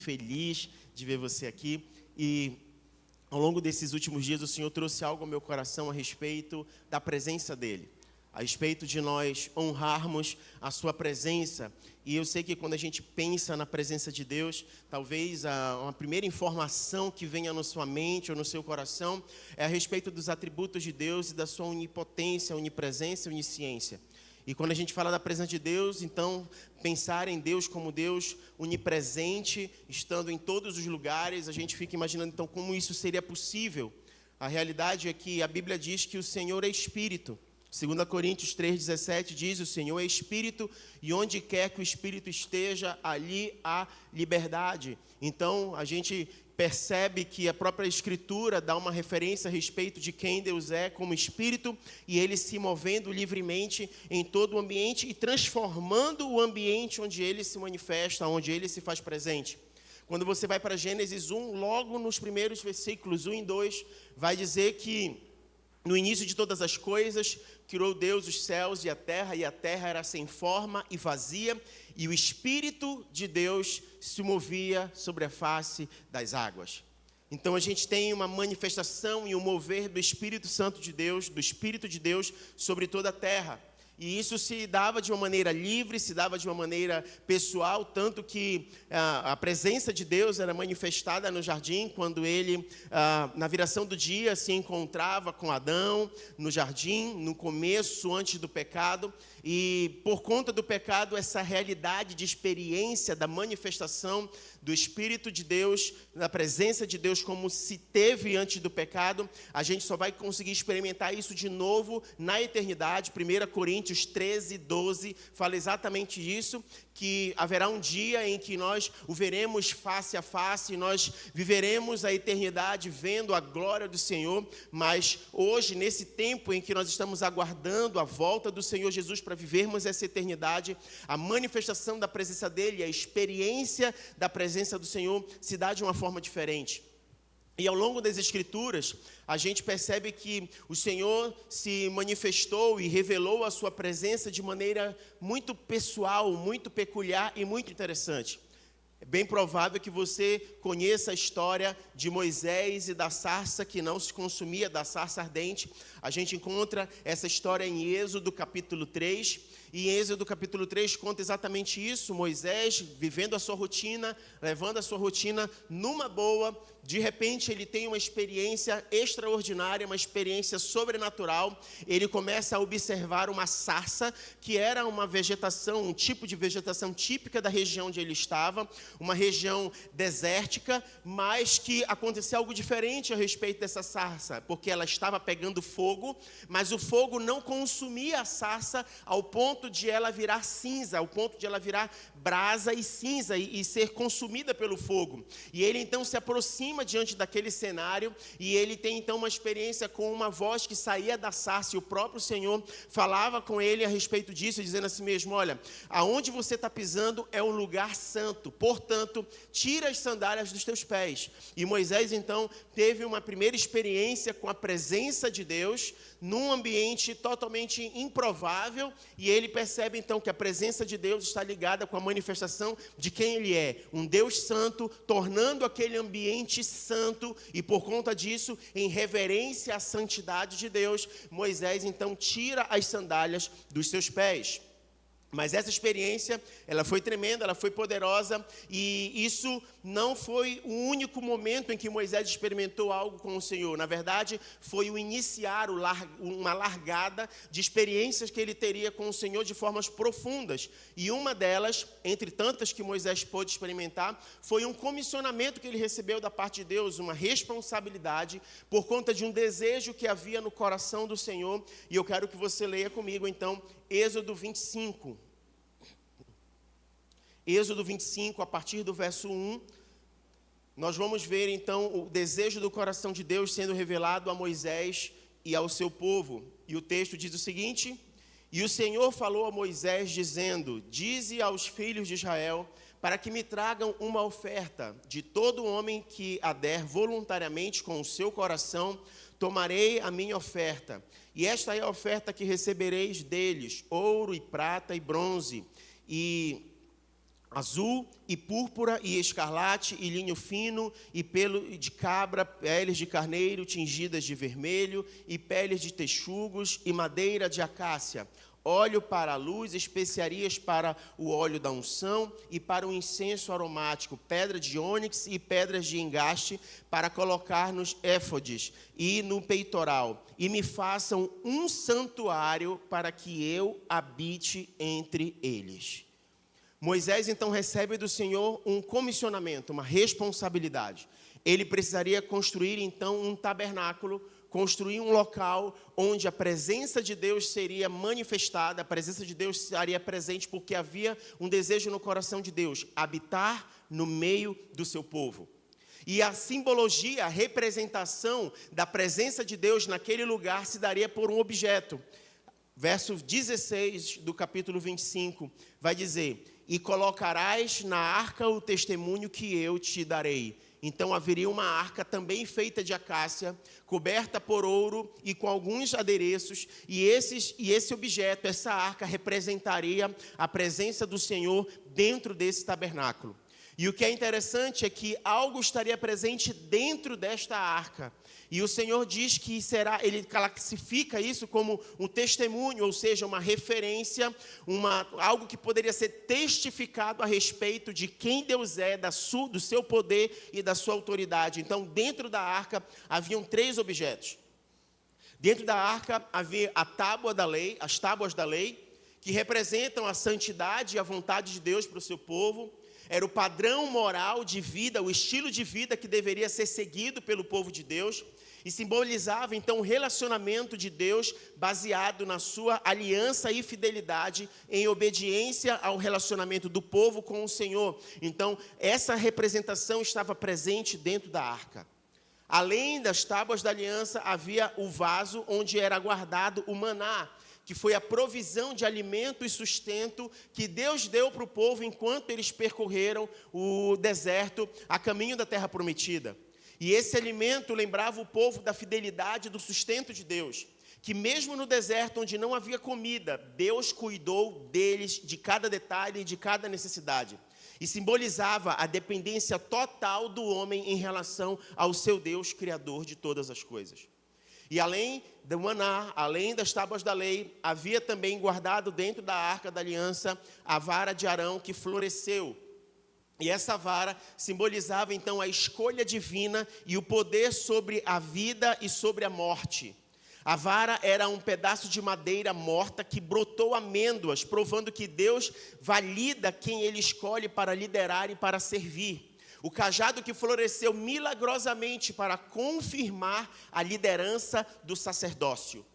Feliz de ver você aqui. E ao longo desses últimos dias o Senhor trouxe algo ao meu coração a respeito da presença dEle, a respeito de nós honrarmos a sua presença. E eu sei que quando a gente pensa na presença de Deus, talvez uma primeira informação que venha na sua mente ou no seu coração é a respeito dos atributos de Deus e da sua onipotência, onipresença e onisciência. E quando a gente fala da presença de Deus, então pensar em Deus como Deus onipresente, estando em todos os lugares, a gente fica imaginando então como isso seria possível. A realidade é que a Bíblia diz que o Senhor é Espírito. 2 Coríntios 3,17 diz: o Senhor é Espírito e onde quer que o Espírito esteja, ali há liberdade. Então a gente percebe que a própria Escritura dá uma referência a respeito de quem Deus é como Espírito, e Ele se movendo livremente em todo o ambiente e transformando o ambiente onde Ele se manifesta, onde Ele se faz presente. Quando você vai para Gênesis 1, logo nos primeiros versículos 1 e 2, vai dizer que no início de todas as coisas, criou Deus os céus e a terra era sem forma e vazia, e o Espírito de Deus se movia sobre a face das águas. Então a gente tem uma manifestação e um mover do Espírito Santo de Deus, do Espírito de Deus sobre toda a terra. E isso se dava de uma maneira livre, se dava de uma maneira pessoal, tanto que a presença de Deus era manifestada no jardim, quando ele, na viração do dia, se encontrava com Adão no jardim, no começo, antes do pecado. E por conta do pecado, essa realidade de experiência da manifestação do Espírito de Deus, da presença de Deus como se teve antes do pecado, a gente só vai conseguir experimentar isso de novo na eternidade. 1 Coríntios 13, 12 fala exatamente isso, que haverá um dia em que nós o veremos face a face, nós viveremos a eternidade vendo a glória do Senhor, mas hoje, nesse tempo em que nós estamos aguardando a volta do Senhor Jesus para vivermos essa eternidade, a manifestação da presença dEle, a experiência da presença do Senhor se dá de uma forma diferente. E ao longo das Escrituras, a gente percebe que o Senhor se manifestou e revelou a sua presença de maneira muito pessoal, muito peculiar e muito interessante. É bem provável que você conheça a história de Moisés e da sarça que não se consumia, da sarça ardente. A gente encontra essa história em Êxodo capítulo 3. E em Êxodo capítulo 3 conta exatamente isso. Moisés vivendo a sua rotina, levando a sua rotina numa boa. De repente ele tem uma experiência extraordinária, uma experiência sobrenatural. Ele começa a observar uma sarça, que era uma vegetação, um tipo de vegetação típica da região onde ele estava, uma região desértica, mas que aconteceu algo diferente a respeito dessa sarça, porque ela estava pegando fogo, mas o fogo não consumia a sarça ao ponto de ela virar cinza, ao ponto de ela virar brasa e cinza e ser consumida pelo fogo. E ele então se aproxima diante daquele cenário, e ele tem então uma experiência com uma voz que saía da sarça, e o próprio Senhor falava com ele a respeito disso, dizendo assim mesmo: olha, aonde você está pisando é um lugar santo, portanto, tira as sandálias dos teus pés. E Moisés então teve uma primeira experiência com a presença de Deus, num ambiente totalmente improvável, e ele percebe então que a presença de Deus está ligada com a manifestação de quem Ele é, um Deus santo, tornando aquele ambiente santo, e por conta disso, em reverência à santidade de Deus, Moisés então tira as sandálias dos seus pés. Mas essa experiência, ela foi tremenda, ela foi poderosa, e isso não foi o único momento em que Moisés experimentou algo com o Senhor. Na verdade, foi o iniciar, uma largada de experiências que ele teria com o Senhor de formas profundas. E uma delas, entre tantas que Moisés pôde experimentar, foi um comissionamento que ele recebeu da parte de Deus, uma responsabilidade por conta de um desejo que havia no coração do Senhor. E eu quero que você leia comigo, então, Êxodo 25. Êxodo 25, a partir do verso 1, nós vamos ver então o desejo do coração de Deus sendo revelado a Moisés e ao seu povo. E o texto diz o seguinte: e o Senhor falou a Moisés dizendo: dize aos filhos de Israel, para que me tragam uma oferta. De todo homem que a der voluntariamente com o seu coração, tomarei a minha oferta. E esta é a oferta que recebereis deles: ouro e prata e bronze, e azul e púrpura e escarlate e linho fino e pelo de cabra, peles de carneiro tingidas de vermelho e peles de texugos e madeira de acácia, óleo para a luz, especiarias para o óleo da unção e para o incenso aromático, pedra de ônix e pedras de engaste para colocar nos éfodes e no peitoral, e me façam um santuário para que eu habite entre eles. Moisés então recebe do Senhor um comissionamento, uma responsabilidade. Ele precisaria construir então um tabernáculo, construir um local onde a presença de Deus seria manifestada, a presença de Deus estaria presente, porque havia um desejo no coração de Deus, habitar no meio do seu povo. E a simbologia, a representação da presença de Deus naquele lugar se daria por um objeto. Verso 16 do capítulo 25 vai dizer: e colocarás na arca o testemunho que eu te darei. Então haveria uma arca também feita de acácia, coberta por ouro e com alguns adereços, e esse objeto, essa arca, representaria a presença do Senhor dentro desse tabernáculo. E o que é interessante é que algo estaria presente dentro desta arca. E o Senhor diz que ele classifica isso como um testemunho, ou seja, uma referência, algo que poderia ser testificado a respeito de quem Deus é, do seu poder e da sua autoridade. Então, dentro da arca, haviam 3 objetos. Dentro da arca havia a tábua da lei, as tábuas da lei, que representam a santidade e a vontade de Deus para o seu povo. Era o padrão moral de vida, o estilo de vida que deveria ser seguido pelo povo de Deus. E simbolizava, então, o relacionamento de Deus baseado na sua aliança e fidelidade em obediência ao relacionamento do povo com o Senhor. Então, essa representação estava presente dentro da arca. Além das tábuas da aliança, havia o vaso onde era guardado o maná, que foi a provisão de alimento e sustento que Deus deu para o povo enquanto eles percorreram o deserto a caminho da terra prometida. E esse alimento lembrava o povo da fidelidade do sustento de Deus, que mesmo no deserto onde não havia comida, Deus cuidou deles, de cada detalhe e de cada necessidade. E simbolizava a dependência total do homem em relação ao seu Deus, Criador de todas as coisas. E além do maná, além das tábuas da lei, havia também guardado dentro da arca da aliança a vara de Arão que floresceu. E essa vara simbolizava então a escolha divina e o poder sobre a vida e sobre a morte. A vara era um pedaço de madeira morta que brotou amêndoas, provando que Deus valida quem Ele escolhe para liderar e para servir. O cajado que floresceu milagrosamente para confirmar a liderança do sacerdócio.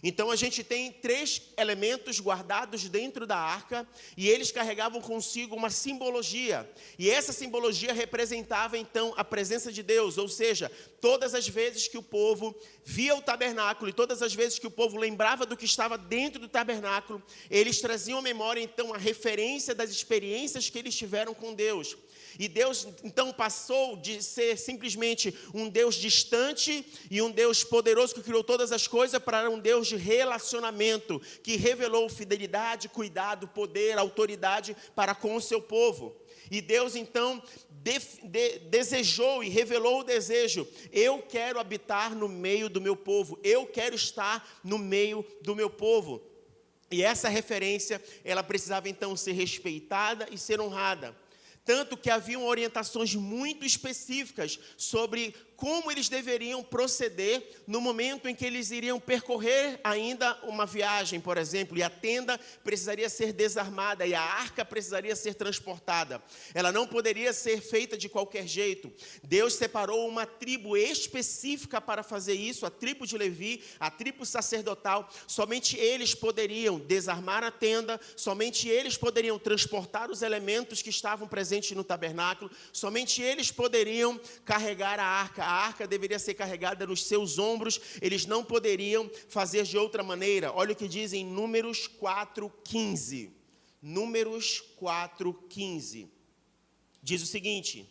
Então a gente tem 3 elementos guardados dentro da arca e eles carregavam consigo uma simbologia. E essa simbologia representava então a presença de Deus, ou seja, todas as vezes que o povo via o tabernáculo e todas as vezes que o povo lembrava do que estava dentro do tabernáculo, eles traziam à memória então a referência das experiências que eles tiveram com Deus. E Deus, então, passou de ser simplesmente um Deus distante e um Deus poderoso que criou todas as coisas para um Deus de relacionamento, que revelou fidelidade, cuidado, poder, autoridade para com o seu povo. E Deus, então, desejou e revelou o desejo: eu quero habitar no meio do meu povo, eu quero estar no meio do meu povo. E essa referência, ela precisava, então, ser respeitada e ser honrada. Tanto que haviam orientações muito específicas sobre como eles deveriam proceder no momento em que eles iriam percorrer ainda uma viagem, por exemplo, e a tenda precisaria ser desarmada e a arca precisaria ser transportada. Ela não poderia ser feita de qualquer jeito. Deus separou uma tribo específica para fazer isso, a tribo de Levi, a tribo sacerdotal. Somente eles poderiam desarmar a tenda, somente eles poderiam transportar os elementos que estavam presentes no tabernáculo, somente eles poderiam carregar a arca. A arca deveria ser carregada nos seus ombros, eles não poderiam fazer de outra maneira. Olha o que diz em Números 4:15. Números 4:15. Diz o seguinte: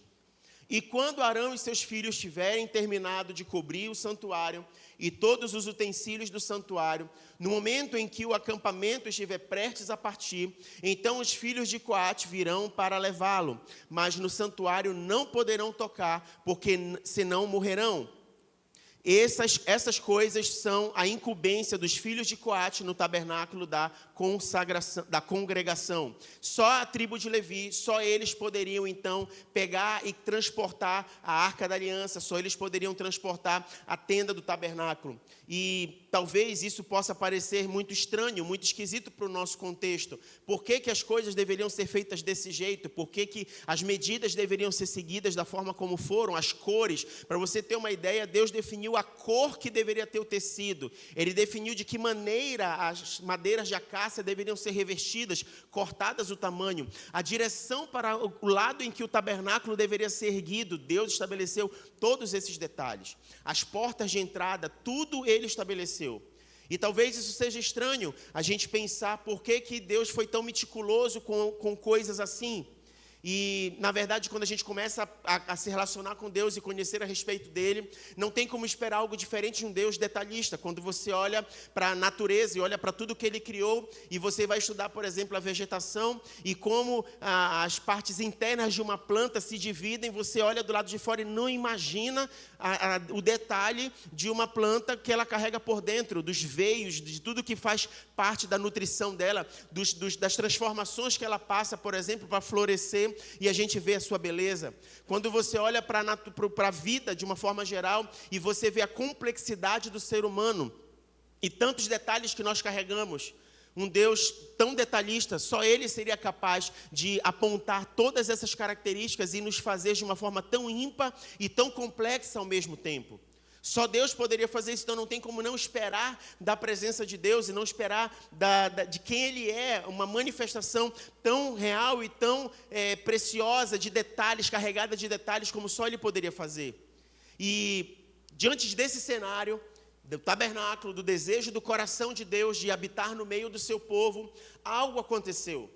E quando Arão e seus filhos tiverem terminado de cobrir o santuário e todos os utensílios do santuário, no momento em que o acampamento estiver prestes a partir, então os filhos de Coate virão para levá-lo, mas no santuário não poderão tocar, porque senão morrerão. Essas coisas são a incumbência dos filhos de Coate no tabernáculo da consagração, da congregação. Só a tribo de Levi, só eles poderiam então pegar e transportar a arca da aliança, só eles poderiam transportar a tenda do tabernáculo. E talvez isso possa parecer muito estranho, muito esquisito para o nosso contexto. Por que que as coisas deveriam ser feitas desse jeito? Por que que as medidas deveriam ser seguidas da forma como foram, as cores? Para você ter uma ideia, Deus definiu a cor que deveria ter o tecido. Ele definiu de que maneira as madeiras de acácia deveriam ser revestidas, cortadas o tamanho. A direção para o lado em que o tabernáculo deveria ser erguido, Deus estabeleceu todos esses detalhes. As portas de entrada, tudo ele estabeleceu. E talvez isso seja estranho, a gente pensar por que Deus foi tão meticuloso com coisas assim. E, na verdade, quando a gente começa a se relacionar com Deus e conhecer a respeito dele, não tem como esperar algo diferente de um Deus detalhista. Quando você olha para a natureza e olha para tudo que ele criou, e você vai estudar, por exemplo, a vegetação e como as partes internas de uma planta se dividem, você olha do lado de fora e não imagina o detalhe de uma planta que ela carrega por dentro, dos veios, de tudo que faz parte da nutrição dela, das transformações que ela passa, por exemplo, para florescer, e a gente vê a sua beleza. Quando você olha para a vida de uma forma geral e você vê a complexidade do ser humano e tantos detalhes que nós carregamos, um Deus tão detalhista, só Ele seria capaz de apontar todas essas características e nos fazer de uma forma tão ímpar e tão complexa ao mesmo tempo. Só Deus poderia fazer isso, então não tem como não esperar da presença de Deus e não esperar de quem Ele é, uma manifestação tão real e tão preciosa de detalhes, carregada de detalhes, como só Ele poderia fazer. E diante desse cenário, do tabernáculo, do desejo do coração de Deus de habitar no meio do seu povo, algo aconteceu.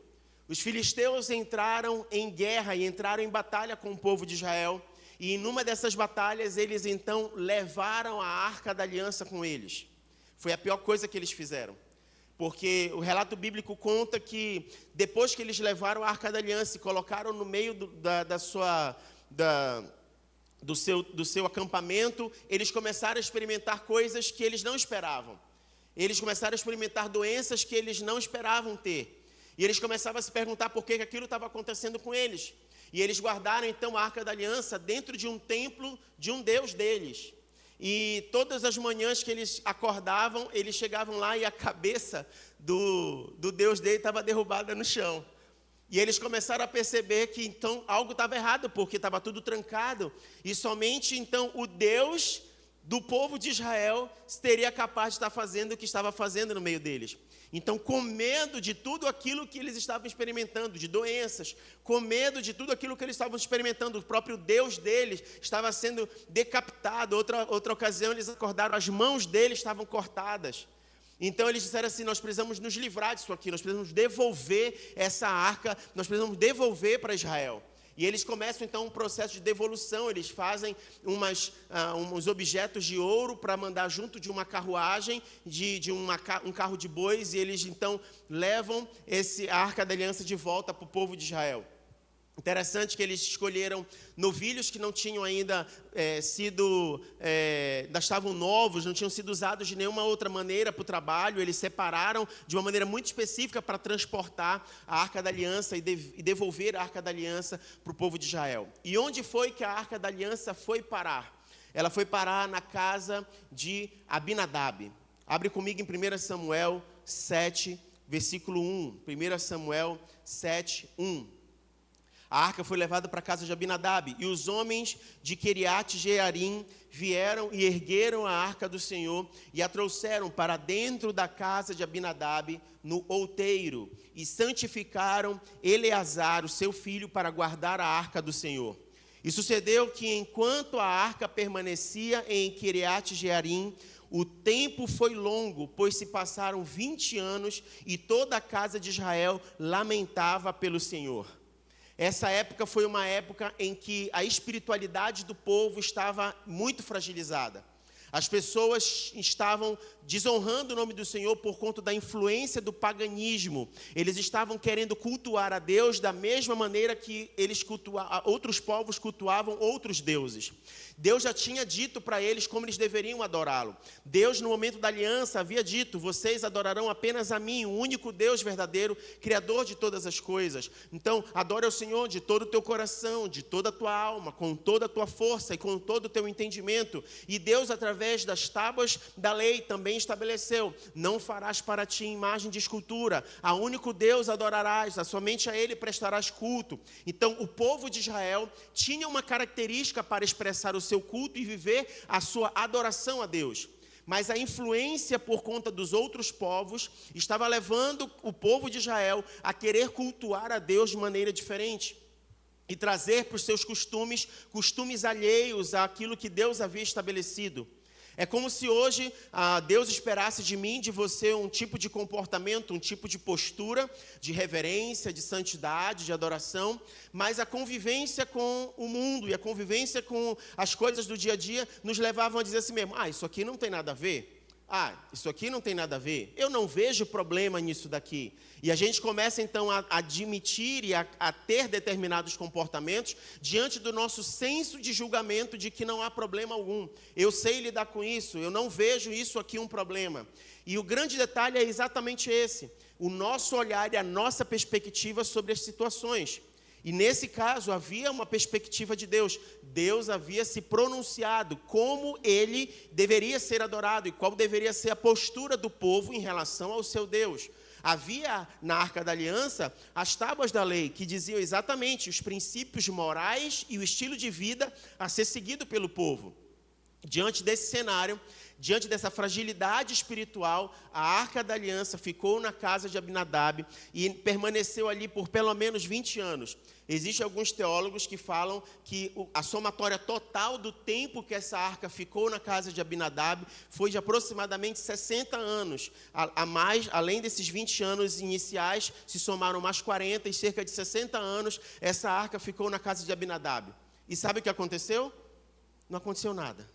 Os filisteus entraram em guerra e entraram em batalha com o povo de Israel. E numa dessas batalhas, eles então levaram a arca da aliança com eles. Foi a pior coisa que eles fizeram. Porque o relato bíblico conta que depois que eles levaram a arca da aliança e colocaram no meio do seu acampamento, eles começaram a experimentar coisas que eles não esperavam. Eles começaram a experimentar doenças que eles não esperavam ter. E eles começavam a se perguntar por que aquilo estava acontecendo com eles. E eles guardaram então a arca da aliança dentro de um templo de um deus deles. E todas as manhãs que eles acordavam, eles chegavam lá e a cabeça do deus dele estava derrubada no chão. E eles começaram a perceber que então algo estava errado, porque estava tudo trancado. E somente então o Deus do povo de Israel seria capaz de estar fazendo o que estava fazendo no meio deles. Então, com medo de tudo aquilo que eles estavam experimentando, de doenças, com medo de tudo aquilo que eles estavam experimentando, o próprio Deus deles estava sendo decapitado. Outra ocasião, eles acordaram, as mãos deles estavam cortadas. Então, eles disseram assim, nós precisamos nos livrar disso aqui, nós precisamos devolver essa arca, nós precisamos devolver para Israel. E eles começam, então, um processo de devolução. Eles fazem uns objetos de ouro para mandar junto de uma carruagem, um carro de bois, e eles, então, levam a Arca da Aliança de volta para o povo de Israel. Interessante que eles escolheram novilhos que não tinham ainda ainda estavam novos, não tinham sido usados de nenhuma outra maneira para o trabalho. Eles separaram de uma maneira muito específica para transportar a Arca da Aliança e devolver a Arca da Aliança para o povo de Israel. E onde foi que a Arca da Aliança foi parar? Ela foi parar na casa de Abinadab. Abre comigo em 1 Samuel 7, versículo 1. 1 Samuel 7, 1. A arca foi levada para a casa de Abinadab, e os homens de Queriate Jearim vieram e ergueram a arca do Senhor e a trouxeram para dentro da casa de Abinadab, no outeiro, e santificaram Eleazar, o seu filho, para guardar a arca do Senhor. E sucedeu que, enquanto a arca permanecia em Queriate Jearim, o tempo foi longo, pois se passaram 20 anos, e toda a casa de Israel lamentava pelo Senhor. Essa época foi uma época em que a espiritualidade do povo estava muito fragilizada. As pessoas estavam desonrando o nome do Senhor por conta da influência do paganismo. Eles estavam querendo cultuar a Deus da mesma maneira que outros povos cultuavam outros deuses. Deus já tinha dito para eles como eles deveriam adorá-lo. Deus, no momento da aliança, havia dito: vocês adorarão apenas a mim, o único Deus verdadeiro, Criador de todas as coisas. Então, adore ao Senhor de todo o teu coração, de toda a tua alma, com toda a tua força e com todo o teu entendimento. E Deus, através das tábuas da lei, também estabeleceu: não farás para ti imagem de escultura, a único Deus adorarás, somente a Ele prestarás culto. Então, o povo de Israel tinha uma característica para expressar o seu culto e viver a sua adoração a Deus. Mas a influência por conta dos outros povos estava levando o povo de Israel a querer cultuar a Deus de maneira diferente e trazer para os seus costumes alheios àquilo que Deus havia estabelecido. É como se hoje Deus esperasse de mim, de você, um tipo de comportamento, um tipo de postura, de reverência, de santidade, de adoração, mas a convivência com o mundo e a convivência com as coisas do dia a dia nos levavam a dizer assim mesmo: isso aqui não tem nada a ver. Isso aqui não tem nada a ver. Eu não vejo problema nisso daqui. E a gente começa então a admitir e a ter determinados comportamentos diante do nosso senso de julgamento de que não há problema algum. Eu sei lidar com isso, eu não vejo isso aqui um problema. E o grande detalhe é exatamente esse: o nosso olhar e a nossa perspectiva sobre as situações. E nesse caso havia uma perspectiva de Deus. Deus havia se pronunciado como Ele deveria ser adorado e qual deveria ser a postura do povo em relação ao seu Deus. Havia na Arca da Aliança as tábuas da lei que diziam exatamente os princípios morais e o estilo de vida a ser seguido pelo povo. Diante desse cenário, diante dessa fragilidade espiritual, a Arca da Aliança ficou na casa de Abinadab e permaneceu ali por pelo menos 20 anos. Existem alguns teólogos que falam que a somatória total do tempo que essa arca ficou na casa de Abinadab foi de aproximadamente 60 anos. A mais, além desses 20 anos iniciais, se somaram mais 40 e cerca de 60 anos, essa arca ficou na casa de Abinadab. E sabe o que aconteceu? Não aconteceu nada.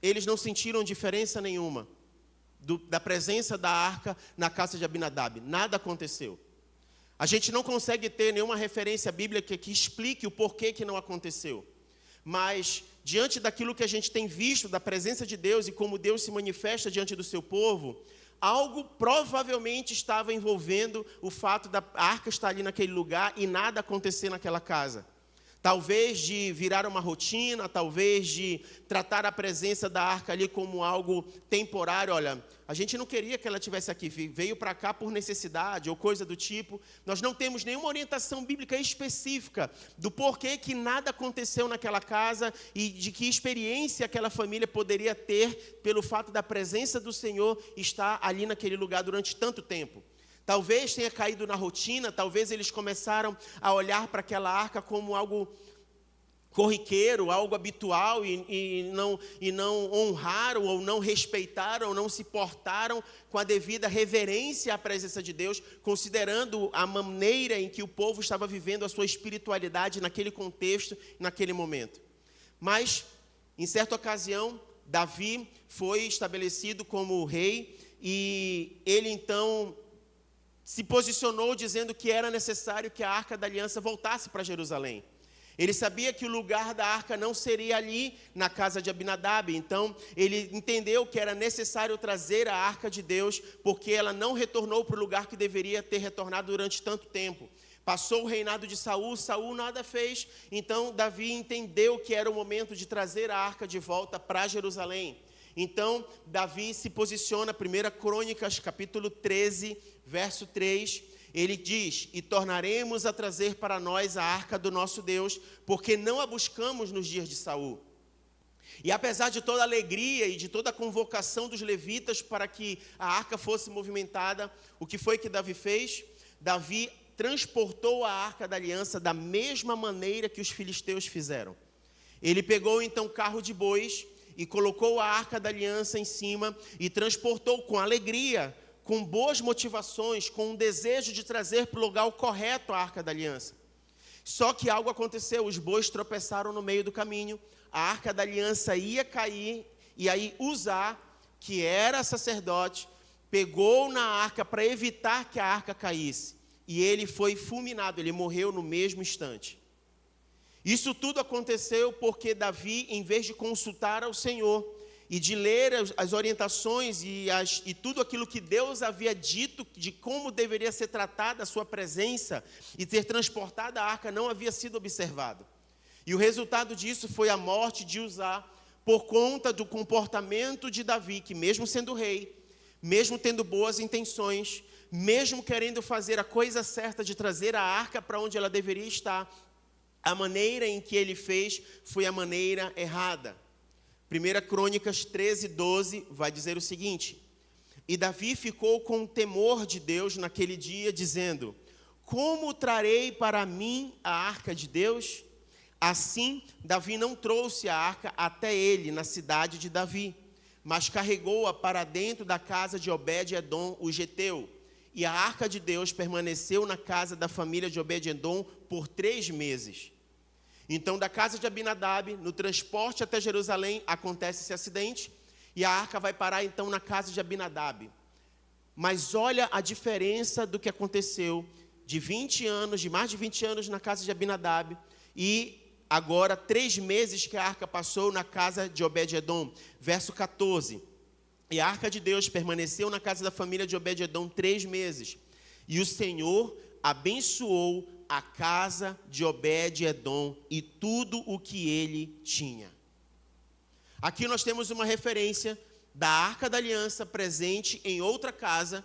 Eles não sentiram diferença nenhuma da presença da arca na casa de Abinadab. Nada aconteceu. A gente não consegue ter nenhuma referência bíblica que explique o porquê que não aconteceu. Mas, diante daquilo que a gente tem visto, da presença de Deus e como Deus se manifesta diante do seu povo, algo provavelmente estava envolvendo o fato da arca estar ali naquele lugar e nada acontecer naquela casa. Talvez de virar uma rotina, talvez de tratar a presença da arca ali como algo temporário. Olha, a gente não queria que ela estivesse aqui, veio para cá por necessidade ou coisa do tipo. Nós não temos nenhuma orientação bíblica específica do porquê que nada aconteceu naquela casa e de que experiência aquela família poderia ter pelo fato da presença do Senhor estar ali naquele lugar durante tanto tempo. Talvez tenha caído na rotina, talvez eles começaram a olhar para aquela arca como algo corriqueiro, algo habitual e não honraram ou não respeitaram, ou não se portaram com a devida reverência à presença de Deus, considerando a maneira em que o povo estava vivendo a sua espiritualidade naquele contexto, naquele momento. Mas, em certa ocasião, Davi foi estabelecido como rei e ele então se posicionou dizendo que era necessário que a Arca da Aliança voltasse para Jerusalém. Ele sabia que o lugar da arca não seria ali na casa de Abinadab, então ele entendeu que era necessário trazer a arca de Deus, porque ela não retornou para o lugar que deveria ter retornado durante tanto tempo. Passou o reinado de Saul, Saul nada fez, então Davi entendeu que era o momento de trazer a arca de volta para Jerusalém. Então, Davi se posiciona, 1 Crônicas, capítulo 13, verso 3, ele diz: e tornaremos a trazer para nós a arca do nosso Deus, porque não a buscamos nos dias de Saul. E apesar de toda a alegria e de toda a convocação dos levitas para que a arca fosse movimentada, o que foi que Davi fez? Davi transportou a arca da aliança da mesma maneira que os filisteus fizeram. Ele pegou então carro de bois e colocou a arca da aliança em cima e transportou com alegria, com boas motivações, com um desejo de trazer para o lugar correto a Arca da Aliança. Só que algo aconteceu, os bois tropeçaram no meio do caminho, a Arca da Aliança ia cair, e aí Uzá, que era sacerdote, pegou na arca para evitar que a arca caísse. E ele foi fulminado, ele morreu no mesmo instante. Isso tudo aconteceu porque Davi, em vez de consultar ao Senhor e de ler as orientações e tudo aquilo que Deus havia dito de como deveria ser tratada a sua presença e ter transportado a arca, não havia sido observado. E o resultado disso foi a morte de Uzá, por conta do comportamento de Davi, que mesmo sendo rei, mesmo tendo boas intenções, mesmo querendo fazer a coisa certa de trazer a arca para onde ela deveria estar, a maneira em que ele fez foi a maneira errada. 1 Crônicas 13:12 vai dizer o seguinte: e Davi ficou com temor de Deus naquele dia, dizendo: como trarei para mim a arca de Deus? Assim, Davi não trouxe a arca até ele, na cidade de Davi, mas carregou-a para dentro da casa de Obed-edom, o geteu. E a arca de Deus permaneceu na casa da família de Obed-edom por 3 meses. Então, da casa de Abinadab, no transporte até Jerusalém, acontece esse acidente, e a arca vai parar então na casa de Abinadab. Mas olha a diferença do que aconteceu de mais de 20 anos na casa de Abinadab, e agora 3 meses que a arca passou na casa de Obed-edom. Verso 14. E a arca de Deus permaneceu na casa da família de Obed-edom 3 meses. E o Senhor abençoou a casa de Obed-edom e tudo o que ele tinha. Aqui nós temos uma referência da Arca da Aliança presente em outra casa,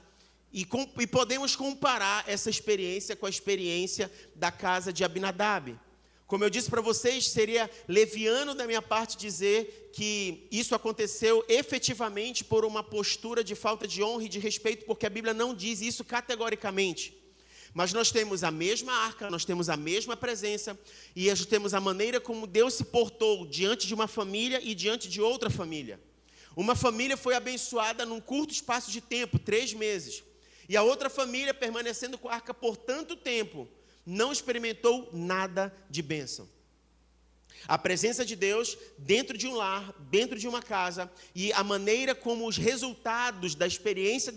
e podemos comparar essa experiência com a experiência da casa de Abinadab. Como eu disse para vocês, seria leviano da minha parte dizer que isso aconteceu efetivamente por uma postura de falta de honra e de respeito, porque a Bíblia não diz isso categoricamente. Mas nós temos a mesma arca, nós temos a mesma presença, e nós temos a maneira como Deus se portou diante de uma família e diante de outra família. Uma família foi abençoada num curto espaço de tempo, 3 meses. E a outra família, permanecendo com a arca por tanto tempo, não experimentou nada de bênção. A presença de Deus dentro de um lar, dentro de uma casa, e a maneira como os resultados da experiência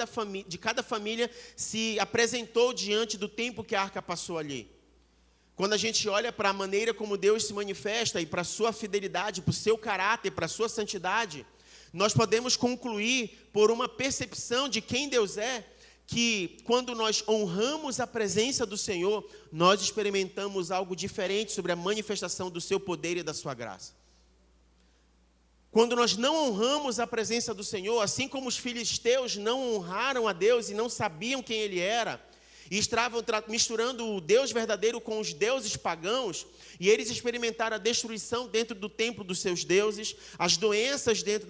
de cada família se apresentou diante do tempo que a arca passou ali. Quando a gente olha para a maneira como Deus se manifesta e para a sua fidelidade, para o seu caráter, para a sua santidade, nós podemos concluir por uma percepção de quem Deus é, que quando nós honramos a presença do Senhor, nós experimentamos algo diferente sobre a manifestação do seu poder e da sua graça. Quando nós não honramos a presença do Senhor, assim como os filisteus não honraram a Deus e não sabiam quem Ele era, e estavam misturando o Deus verdadeiro com os deuses pagãos, e eles experimentaram a destruição dentro do templo dos seus deuses, as doenças dentro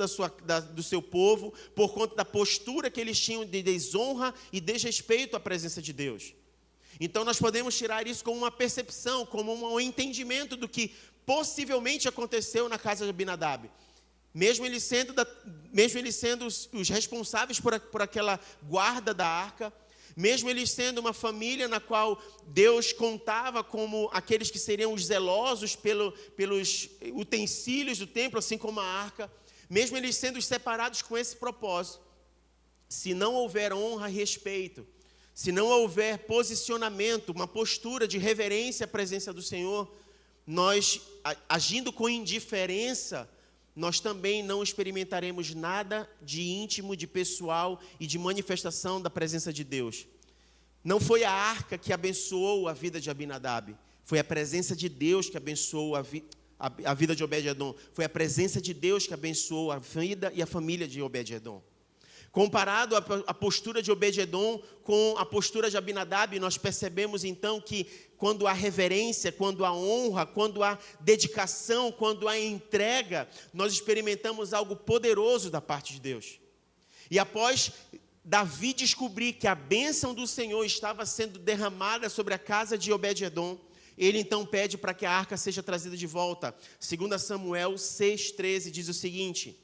do seu povo, por conta da postura que eles tinham de desonra e desrespeito à presença de Deus. Então nós podemos tirar isso como uma percepção, como um entendimento do que possivelmente aconteceu na casa de Abinadab. Mesmo eles sendo os responsáveis por aquela guarda da arca, mesmo eles sendo uma família na qual Deus contava como aqueles que seriam os zelosos pelos utensílios do templo, assim como a arca, mesmo eles sendo separados com esse propósito, se não houver honra e respeito, se não houver posicionamento, uma postura de reverência à presença do Senhor, nós, agindo com indiferença, nós também não experimentaremos nada de íntimo, de pessoal e de manifestação da presença de Deus. Não foi a arca que abençoou a vida de Abinadab, foi a presença de Deus que abençoou a vida de Obed-edom, foi a presença de Deus que abençoou a vida e a família de Obed-edom. Comparado a postura de Obed-edom com a postura de Abinadab, nós percebemos então que quando há reverência, quando há honra, quando há dedicação, quando há entrega, nós experimentamos algo poderoso da parte de Deus. E após Davi descobrir que a bênção do Senhor estava sendo derramada sobre a casa de Obed-edom, ele então pede para que a arca seja trazida de volta. 2 Samuel 6,13 diz o seguinte: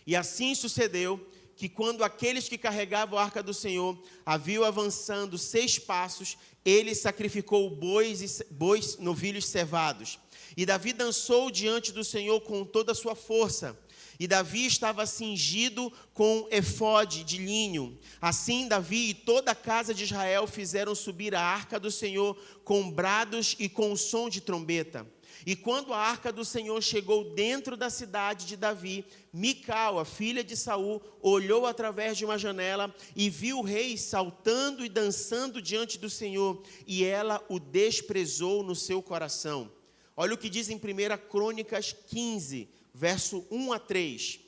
e assim sucedeu que quando aqueles que carregavam a arca do Senhor haviam avançando 6 passos, ele sacrificou bois novilhos cevados. E Davi dançou diante do Senhor com toda a sua força. E Davi estava cingido com efode de linho. Assim Davi e toda a casa de Israel fizeram subir a arca do Senhor com brados e com o som de trombeta. E quando a arca do Senhor chegou dentro da cidade de Davi, Mical, a filha de Saul, olhou através de uma janela e viu o rei saltando e dançando diante do Senhor, e ela o desprezou no seu coração. Olha o que diz em 1 Crônicas 15, verso 1 a 3.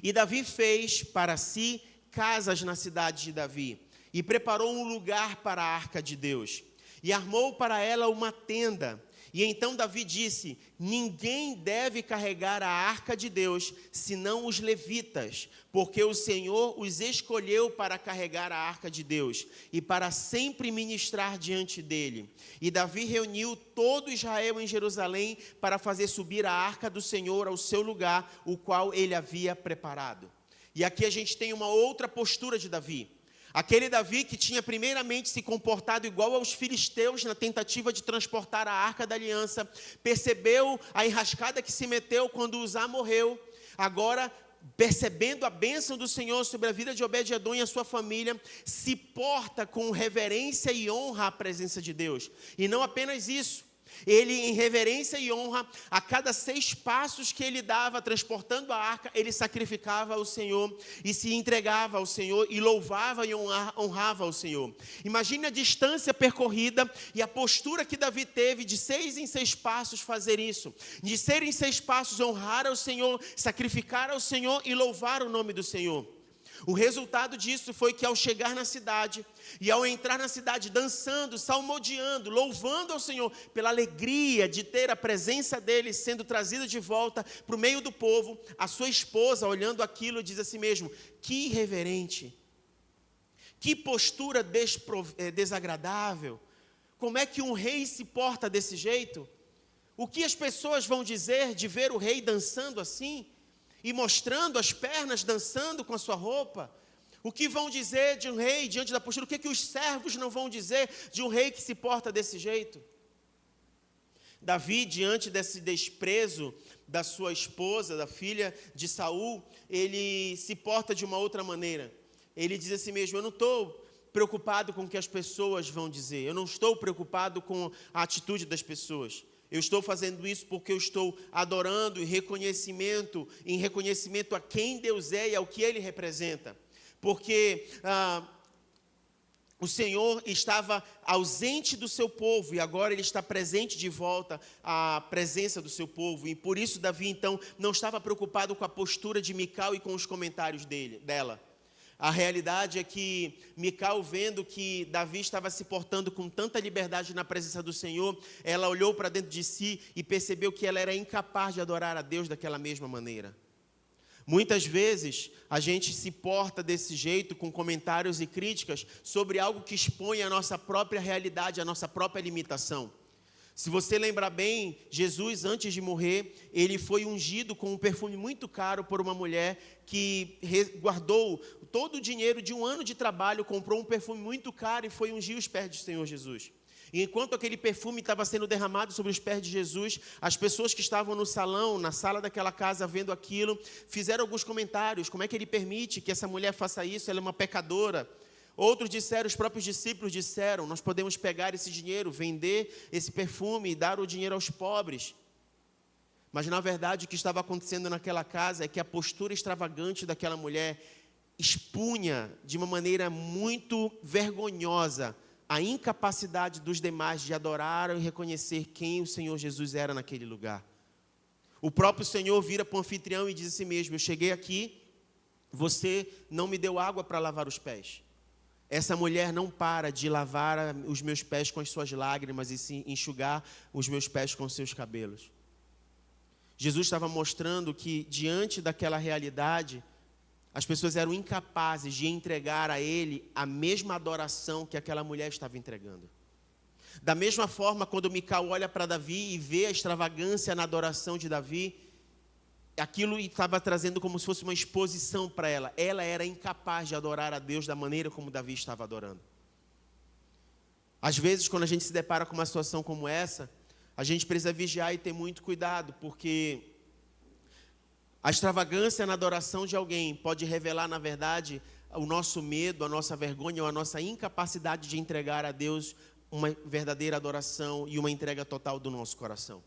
E Davi fez para si casas na cidade de Davi, e preparou um lugar para a arca de Deus, e armou para ela uma tenda. E então Davi disse: ninguém deve carregar a arca de Deus, senão os levitas, porque o Senhor os escolheu para carregar a arca de Deus, e para sempre ministrar diante dele. E Davi reuniu todo Israel em Jerusalém, para fazer subir a arca do Senhor ao seu lugar, o qual ele havia preparado. E aqui a gente tem uma outra postura de Davi. Aquele Davi que tinha primeiramente se comportado igual aos filisteus na tentativa de transportar a arca da aliança, percebeu a enrascada que se meteu quando Uzá morreu, agora percebendo a bênção do Senhor sobre a vida de Obed-Edom e a sua família, se porta com reverência e honra à presença de Deus. E não apenas isso. Ele, em reverência e honra, a cada 6 passos que ele dava, transportando a arca, ele sacrificava ao Senhor e se entregava ao Senhor e louvava e honrava ao Senhor. Imagine a distância percorrida e a postura que Davi teve de 6 em 6 passos fazer isso. De 6 em 6 passos honrar ao Senhor, sacrificar ao Senhor e louvar o nome do Senhor. O resultado disso foi que ao chegar na cidade, e ao entrar na cidade dançando, salmodiando, louvando ao Senhor, pela alegria de ter a presença dele sendo trazida de volta para o meio do povo, a sua esposa, olhando aquilo, diz a si mesmo: que irreverente, que postura desagradável, como é que um rei se porta desse jeito? O que as pessoas vão dizer de ver o rei dançando assim? E mostrando as pernas, dançando com a sua roupa? O que vão dizer de um rei diante da postura? O que os servos não vão dizer de um rei que se porta desse jeito? Davi, diante desse desprezo da sua esposa, da filha de Saul, ele se porta de uma outra maneira. Ele diz a si mesmo: eu não estou preocupado com o que as pessoas vão dizer, eu não estou preocupado com a atitude das pessoas. Eu estou fazendo isso porque eu estou adorando em reconhecimento a quem Deus é e ao que Ele representa. Porque o Senhor estava ausente do seu povo e agora Ele está presente de volta à presença do seu povo. E por isso Davi, então, não estava preocupado com a postura de Mical e com os comentários dela. A realidade é que Mical, vendo que Davi estava se portando com tanta liberdade na presença do Senhor, ela olhou para dentro de si e percebeu que ela era incapaz de adorar a Deus daquela mesma maneira. Muitas vezes a gente se porta desse jeito, com comentários e críticas sobre algo que expõe a nossa própria realidade, a nossa própria limitação. Se você lembrar bem, Jesus, antes de morrer, ele foi ungido com um perfume muito caro por uma mulher que guardou todo o dinheiro de um ano de trabalho, comprou um perfume muito caro e foi ungir os pés do Senhor Jesus. E enquanto aquele perfume estava sendo derramado sobre os pés de Jesus, as pessoas que estavam no salão, na sala daquela casa, vendo aquilo, fizeram alguns comentários. Como é que ele permite que essa mulher faça isso? Ela é uma pecadora. Outros disseram, os próprios discípulos disseram: nós podemos pegar esse dinheiro, vender esse perfume e dar o dinheiro aos pobres. Mas na verdade o que estava acontecendo naquela casa é que a postura extravagante daquela mulher expunha de uma maneira muito vergonhosa a incapacidade dos demais de adorar e reconhecer quem o Senhor Jesus era naquele lugar. O próprio Senhor vira para o anfitrião e diz a si mesmo: eu cheguei aqui, você não me deu água para lavar os pés. Essa mulher não para de lavar os meus pés com as suas lágrimas e se enxugar os meus pés com os seus cabelos. Jesus estava mostrando que, diante daquela realidade, as pessoas eram incapazes de entregar a Ele a mesma adoração que aquela mulher estava entregando. Da mesma forma, quando Mical olha para Davi e vê a extravagância na adoração de Davi, aquilo estava trazendo como se fosse uma exposição para ela. Ela era incapaz de adorar a Deus da maneira como Davi estava adorando. Às vezes, quando a gente se depara com uma situação como essa, a gente precisa vigiar e ter muito cuidado, porque a extravagância na adoração de alguém pode revelar, na verdade, o nosso medo, a nossa vergonha ou a nossa incapacidade de entregar a Deus uma verdadeira adoração e uma entrega total do nosso coração.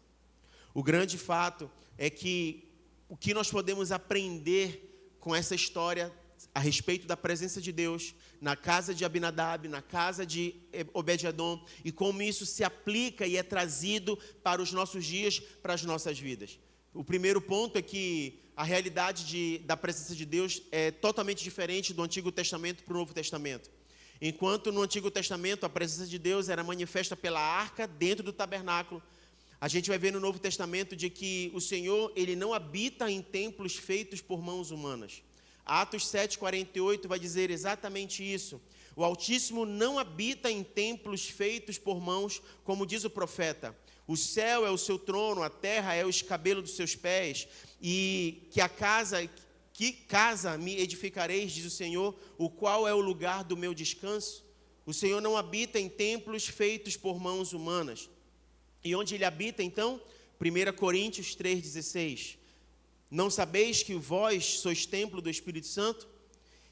O grande fato é que o que nós podemos aprender com essa história a respeito da presença de Deus na casa de Abinadab, na casa de Obed-Edom, e como isso se aplica e é trazido para os nossos dias, para as nossas vidas. O primeiro ponto é que a realidade da presença de Deus é totalmente diferente do Antigo Testamento para o Novo Testamento. Enquanto no Antigo Testamento a presença de Deus era manifesta pela arca dentro do tabernáculo, a gente vai ver no Novo Testamento de que o Senhor, Ele não habita em templos feitos por mãos humanas. Atos 7,48 vai dizer exatamente isso. O Altíssimo não habita em templos feitos por mãos, como diz o profeta. O céu é o seu trono, a terra é o escabelo dos seus pés, e que casa me edificareis, diz o Senhor, o qual é o lugar do meu descanso? O Senhor não habita em templos feitos por mãos humanas. E onde Ele habita, então? 1 Coríntios 3,16. Não sabeis que vós sois templo do Espírito Santo?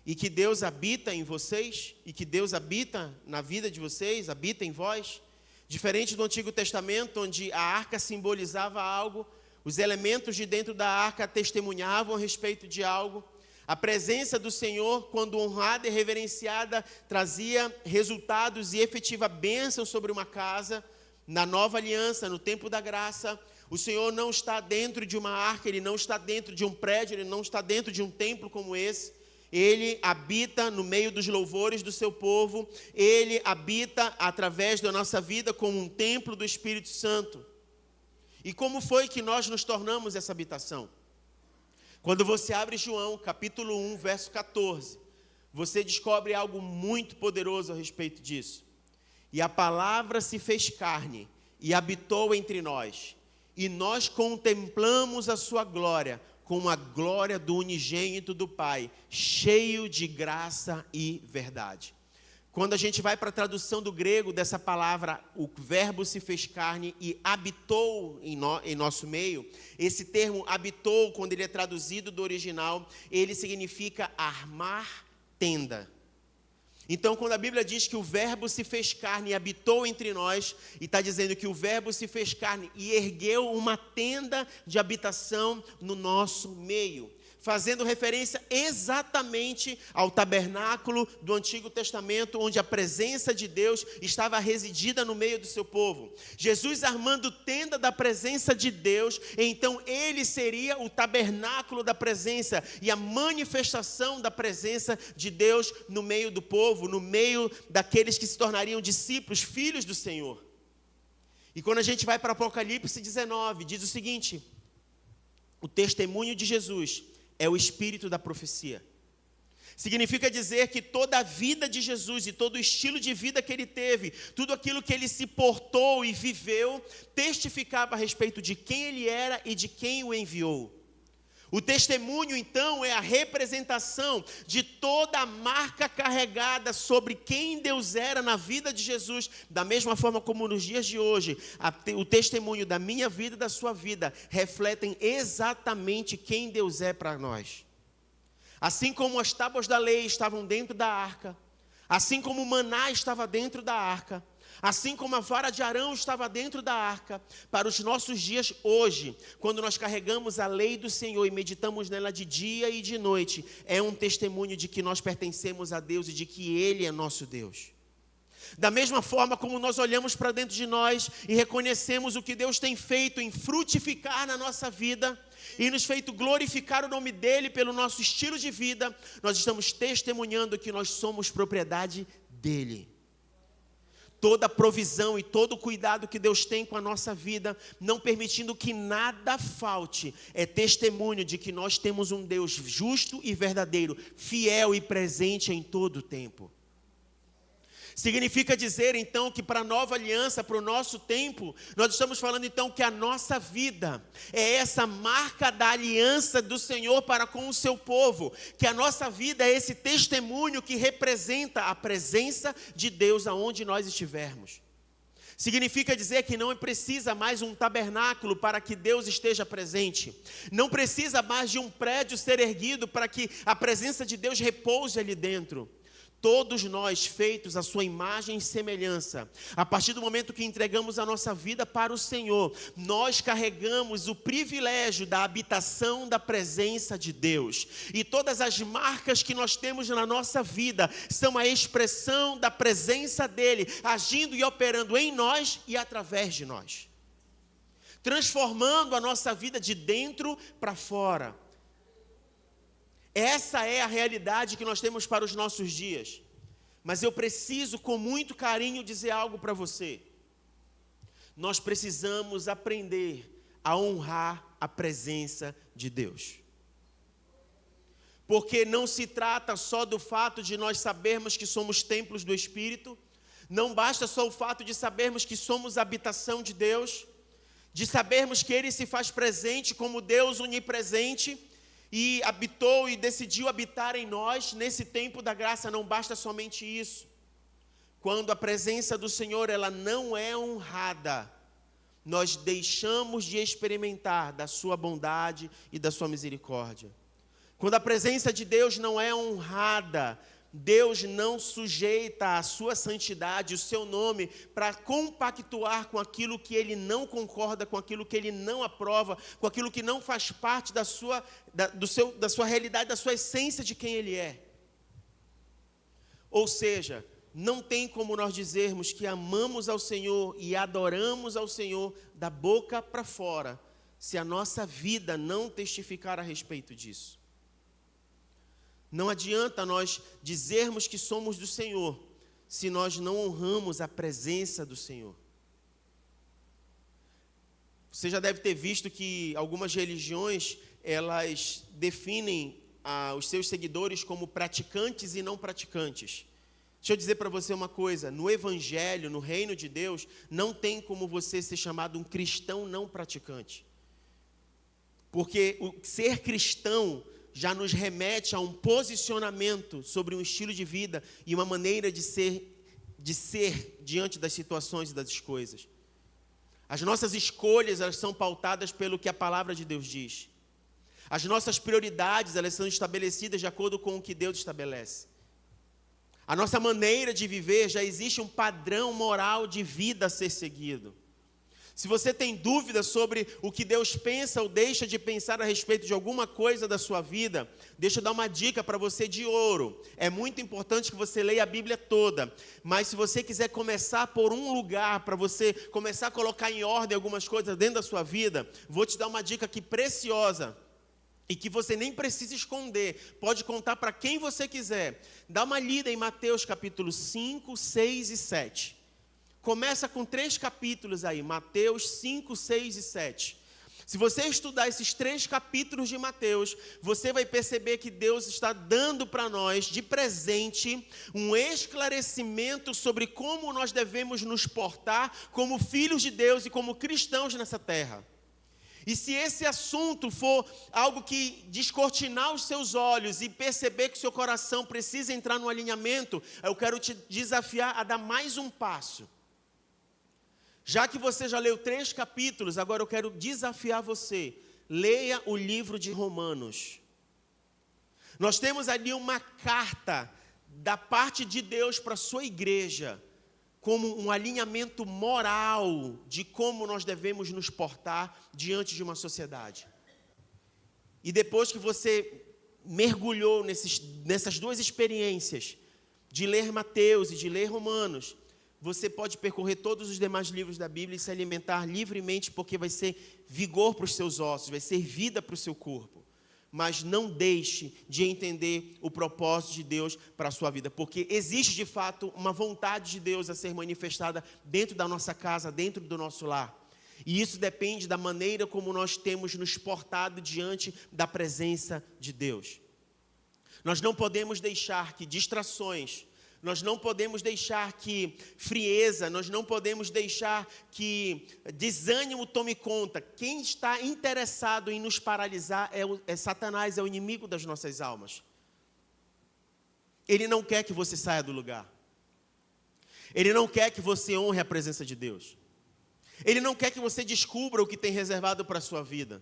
E que Deus habita em vocês? E que Deus habita na vida de vocês? Habita em vós? Diferente do Antigo Testamento, onde a arca simbolizava algo, os elementos de dentro da arca testemunhavam a respeito de algo. A presença do Senhor, quando honrada e reverenciada, trazia resultados e efetiva bênção sobre uma casa. Na nova aliança, no tempo da graça, o Senhor não está dentro de uma arca, Ele não está dentro de um prédio, Ele não está dentro de um templo como esse. Ele habita no meio dos louvores do seu povo, Ele habita através da nossa vida como um templo do Espírito Santo. E como foi que nós nos tornamos essa habitação? Quando você abre João, capítulo 1, verso 14, você descobre algo muito poderoso a respeito disso. E a palavra se fez carne e habitou entre nós. E nós contemplamos a sua glória, como a glória do unigênito do Pai, cheio de graça e verdade. Quando a gente vai para a tradução do grego dessa palavra, o verbo se fez carne e habitou em nosso meio. Esse termo habitou, quando ele é traduzido do original, ele significa armar tenda. Então, quando a Bíblia diz que o verbo se fez carne e habitou entre nós, e está dizendo que o verbo se fez carne e ergueu uma tenda de habitação no nosso meio, fazendo referência exatamente ao tabernáculo do Antigo Testamento, onde a presença de Deus estava residida no meio do seu povo. Jesus armando tenda da presença de Deus, então Ele seria o tabernáculo da presença e a manifestação da presença de Deus no meio do povo, no meio daqueles que se tornariam discípulos, filhos do Senhor. E quando a gente vai para Apocalipse 19, diz o seguinte: o testemunho de Jesus é o espírito da profecia. Significa dizer que toda a vida de Jesus e todo o estilo de vida que Ele teve, tudo aquilo que Ele se portou e viveu, testificava a respeito de quem Ele era e de quem o enviou. O testemunho, então, é a representação de toda a marca carregada sobre quem Deus era na vida de Jesus, da mesma forma como nos dias de hoje, o testemunho da minha vida e da sua vida refletem exatamente quem Deus é para nós. Assim como as tábuas da lei estavam dentro da arca, assim como o maná estava dentro da arca, assim como a vara de Arão estava dentro da arca, para os nossos dias hoje, quando nós carregamos a lei do Senhor e meditamos nela de dia e de noite, é um testemunho de que nós pertencemos a Deus e de que Ele é nosso Deus. Da mesma forma como nós olhamos para dentro de nós e reconhecemos o que Deus tem feito em frutificar na nossa vida e nos feito glorificar o nome dEle pelo nosso estilo de vida, nós estamos testemunhando que nós somos propriedade dEle. Toda a provisão e todo o cuidado que Deus tem com a nossa vida, não permitindo que nada falte, é testemunho de que nós temos um Deus justo e verdadeiro, fiel e presente em todo o tempo. Significa dizer, então, que para a nova aliança, para o nosso tempo, nós estamos falando, então, que a nossa vida é essa marca da aliança do Senhor para com o seu povo. Que a nossa vida é esse testemunho que representa a presença de Deus aonde nós estivermos. Significa dizer que não precisa mais um tabernáculo para que Deus esteja presente. Não precisa mais de um prédio ser erguido para que a presença de Deus repouse ali dentro. Todos nós feitos à sua imagem e semelhança, a partir do momento que entregamos a nossa vida para o Senhor, nós carregamos o privilégio da habitação da presença de Deus. E todas as marcas que nós temos na nossa vida são a expressão da presença dEle, agindo e operando em nós e através de nós. Transformando a nossa vida de dentro para fora. Essa é a realidade que nós temos para os nossos dias. Mas eu preciso, com muito carinho, dizer algo para você. Nós precisamos aprender a honrar a presença de Deus. Porque não se trata só do fato de nós sabermos que somos templos do Espírito. Não basta só o fato de sabermos que somos a habitação de Deus. De sabermos que Ele se faz presente como Deus onipresente. E habitou e decidiu habitar em nós, nesse tempo da graça. Não basta somente isso. Quando a presença do Senhor ela não é honrada, nós deixamos de experimentar da sua bondade e da sua misericórdia. Quando a presença de Deus não é honrada, Deus não sujeita a sua santidade, o seu nome, para compactuar com aquilo que Ele não concorda, com aquilo que Ele não aprova, com aquilo que não faz parte da sua realidade, da sua essência de quem Ele é. Ou seja, não tem como nós dizermos que amamos ao Senhor e adoramos ao Senhor da boca para fora, se a nossa vida não testificar a respeito disso. Não adianta nós dizermos que somos do Senhor, se nós não honramos a presença do Senhor. Você já deve ter visto que algumas religiões, elas definem os seus seguidores como praticantes e não praticantes. Deixa eu dizer para você uma coisa, no Evangelho, no reino de Deus, não tem como você ser chamado um cristão não praticante. Porque o ser cristão já nos remete a um posicionamento sobre um estilo de vida e uma maneira de ser diante das situações e das coisas. As nossas escolhas, elas são pautadas pelo que a palavra de Deus diz. As nossas prioridades, elas são estabelecidas de acordo com o que Deus estabelece. A nossa maneira de viver, já existe um padrão moral de vida a ser seguido. Se você tem dúvidas sobre o que Deus pensa ou deixa de pensar a respeito de alguma coisa da sua vida, deixa eu dar uma dica para você de ouro. É muito importante que você leia a Bíblia toda, mas se você quiser começar por um lugar, para você começar a colocar em ordem algumas coisas dentro da sua vida, vou te dar uma dica aqui preciosa, e que você nem precisa esconder, pode contar para quem você quiser. Dá uma lida em Mateus capítulo 5, 6 e 7. Começa com 3 capítulos aí, Mateus 5, 6 e 7. Se você estudar esses 3 capítulos de Mateus, você vai perceber que Deus está dando para nós, de presente, um esclarecimento sobre como nós devemos nos portar como filhos de Deus e como cristãos nessa terra. E se esse assunto for algo que descortinar os seus olhos e perceber que o seu coração precisa entrar no alinhamento, eu quero te desafiar a dar mais um passo. Já que você já leu 3 capítulos, agora eu quero desafiar você. Leia o livro de Romanos. Nós temos ali uma carta da parte de Deus para a sua igreja, como um alinhamento moral de como nós devemos nos portar diante de uma sociedade. E depois que você mergulhou nessas 2 experiências, de ler Mateus e de ler Romanos, você pode percorrer todos os demais livros da Bíblia e se alimentar livremente, porque vai ser vigor para os seus ossos, vai ser vida para o seu corpo. Mas não deixe de entender o propósito de Deus para a sua vida, porque existe de fato uma vontade de Deus a ser manifestada dentro da nossa casa, dentro do nosso lar. E isso depende da maneira como nós temos nos portado diante da presença de Deus. Nós não podemos deixar que distrações, nós não podemos deixar que frieza, nós não podemos deixar que desânimo tome conta. Quem está interessado em nos paralisar é Satanás, é o inimigo das nossas almas. Ele não quer que você saia do lugar. Ele não quer que você honre a presença de Deus. Ele não quer que você descubra o que tem reservado para a sua vida.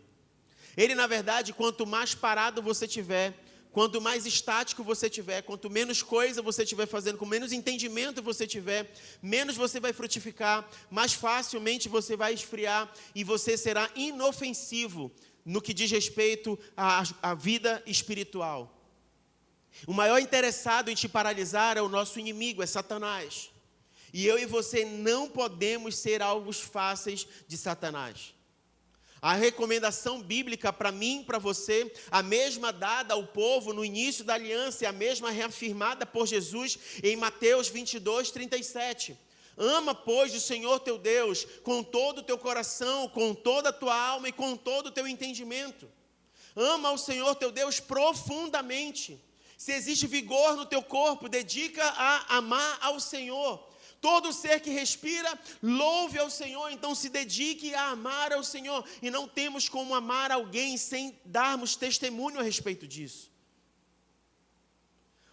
Ele, na verdade, quanto mais parado você tiver, quanto mais estático você tiver, quanto menos coisa você estiver fazendo, com menos entendimento você tiver, menos você vai frutificar, mais facilmente você vai esfriar e você será inofensivo no que diz respeito à vida espiritual. O maior interessado em te paralisar é o nosso inimigo, é Satanás. E eu e você não podemos ser alvos fáceis de Satanás. A recomendação bíblica para mim e para você, a mesma dada ao povo no início da aliança, é a mesma reafirmada por Jesus em Mateus 22, 37. Ama, pois, o Senhor teu Deus com todo o teu coração, com toda a tua alma e com todo o teu entendimento. Ama o Senhor teu Deus profundamente. Se existe vigor no teu corpo, dedica a amar ao Senhor. Todo ser que respira, louve ao Senhor, então se dedique a amar ao Senhor. E não temos como amar alguém sem darmos testemunho a respeito disso.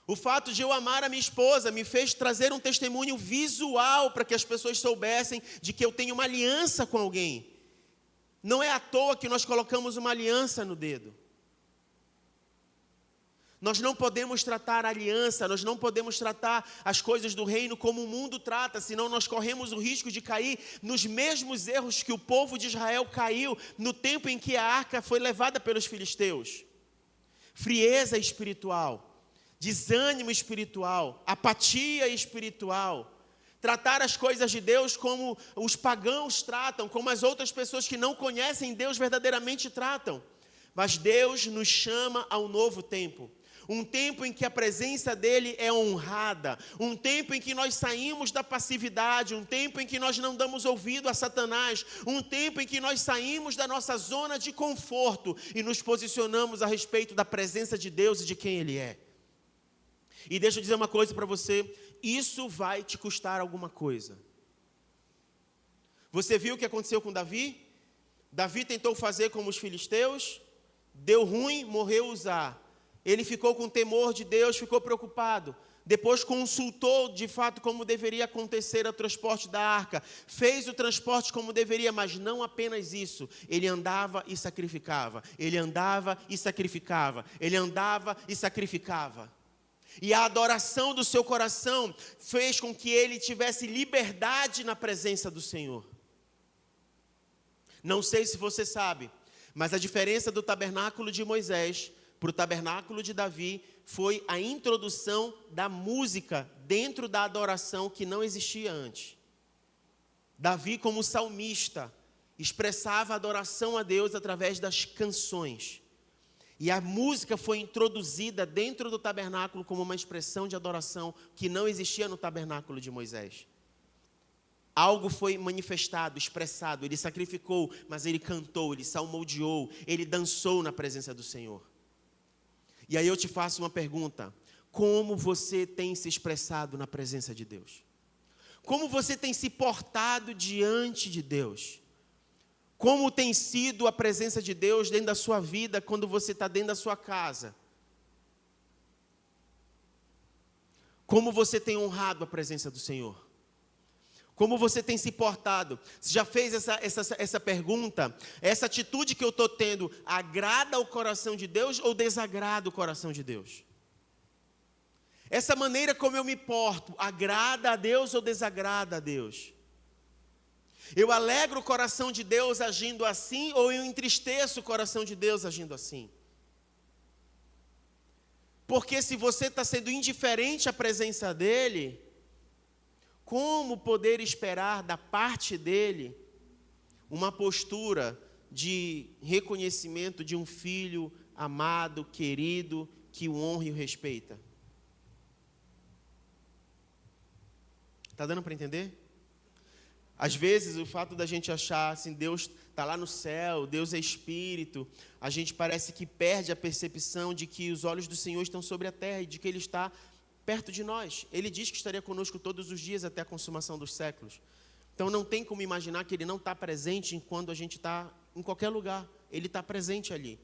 O fato de eu amar a minha esposa me fez trazer um testemunho visual para que as pessoas soubessem de que eu tenho uma aliança com alguém. Não é à toa que nós colocamos uma aliança no dedo. Nós não podemos tratar a aliança, nós não podemos tratar as coisas do reino como o mundo trata, senão nós corremos o risco de cair nos mesmos erros que o povo de Israel caiu no tempo em que a arca foi levada pelos filisteus. Frieza espiritual, desânimo espiritual, apatia espiritual. Tratar as coisas de Deus como os pagãos tratam, como as outras pessoas que não conhecem Deus verdadeiramente tratam. Mas Deus nos chama a um novo tempo. Um tempo em que a presença dEle é honrada, um tempo em que nós saímos da passividade, um tempo em que nós não damos ouvido a Satanás, um tempo em que nós saímos da nossa zona de conforto e nos posicionamos a respeito da presença de Deus e de quem Ele é. E deixa eu dizer uma coisa para você, isso vai te custar alguma coisa. Você viu o que aconteceu com Davi? Davi tentou fazer como os filisteus, deu ruim, morreu Uzá. Ele ficou com temor de Deus, ficou preocupado. Depois consultou de fato como deveria acontecer o transporte da arca. Fez o transporte como deveria, mas não apenas isso. Ele andava e sacrificava. Ele andava e sacrificava. Ele andava e sacrificava. E a adoração do seu coração fez com que ele tivesse liberdade na presença do Senhor. Não sei se você sabe, mas a diferença do tabernáculo de Moisés para o tabernáculo de Davi foi a introdução da música dentro da adoração que não existia antes. Davi, como salmista, expressava a adoração a Deus através das canções. E a música foi introduzida dentro do tabernáculo como uma expressão de adoração que não existia no tabernáculo de Moisés. Algo foi manifestado, expressado, ele sacrificou, mas ele cantou, ele salmodiou, ele dançou na presença do Senhor. E aí eu te faço uma pergunta: como você tem se expressado na presença de Deus? Como você tem se portado diante de Deus? Como tem sido a presença de Deus dentro da sua vida quando você está dentro da sua casa? Como você tem honrado a presença do Senhor? Como você tem se portado? Você já fez essa pergunta? Essa atitude que eu estou tendo agrada ao coração de Deus ou desagrada o coração de Deus? Essa maneira como eu me porto, agrada a Deus ou desagrada a Deus? Eu alegro o coração de Deus agindo assim ou eu entristeço o coração de Deus agindo assim? Porque se você está sendo indiferente à presença dEle, como poder esperar da parte dEle uma postura de reconhecimento de um filho amado, querido, que o honra e o respeita? Está dando para entender? Às vezes, o fato da gente achar assim, Deus está lá no céu, Deus é Espírito, a gente parece que perde a percepção de que os olhos do Senhor estão sobre a terra e de que Ele está perto de nós. Ele diz que estaria conosco todos os dias até a consumação dos séculos. Então não tem como imaginar que Ele não está presente quando a gente está em qualquer lugar. Ele está presente ali.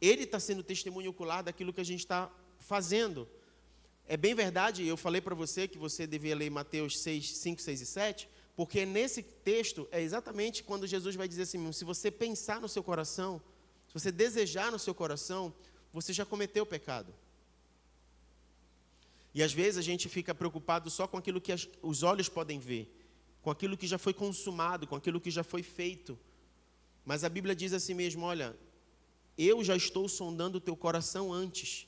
Ele está sendo testemunho ocular daquilo que a gente está fazendo. É bem verdade, eu falei para você que você devia ler Mateus 6, 5, 6 e 7, porque nesse texto é exatamente quando Jesus vai dizer assim, se você pensar no seu coração, se você desejar no seu coração, você já cometeu o pecado. E às vezes a gente fica preocupado só com aquilo que os olhos podem ver, com aquilo que já foi consumado, com aquilo que já foi feito. Mas a Bíblia diz assim mesmo, olha, eu já estou sondando o teu coração antes.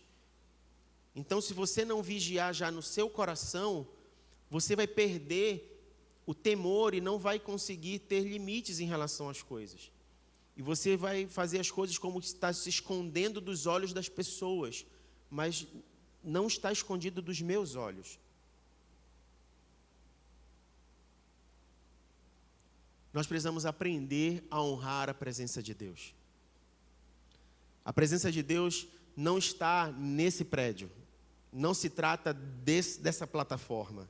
Então, se você não vigiar já no seu coração, você vai perder o temor e não vai conseguir ter limites em relação às coisas. E você vai fazer as coisas como está se escondendo dos olhos das pessoas, mas não está escondido dos meus olhos. Nós precisamos aprender a honrar a presença de Deus. A presença de Deus não está nesse prédio. Não se trata dessa plataforma.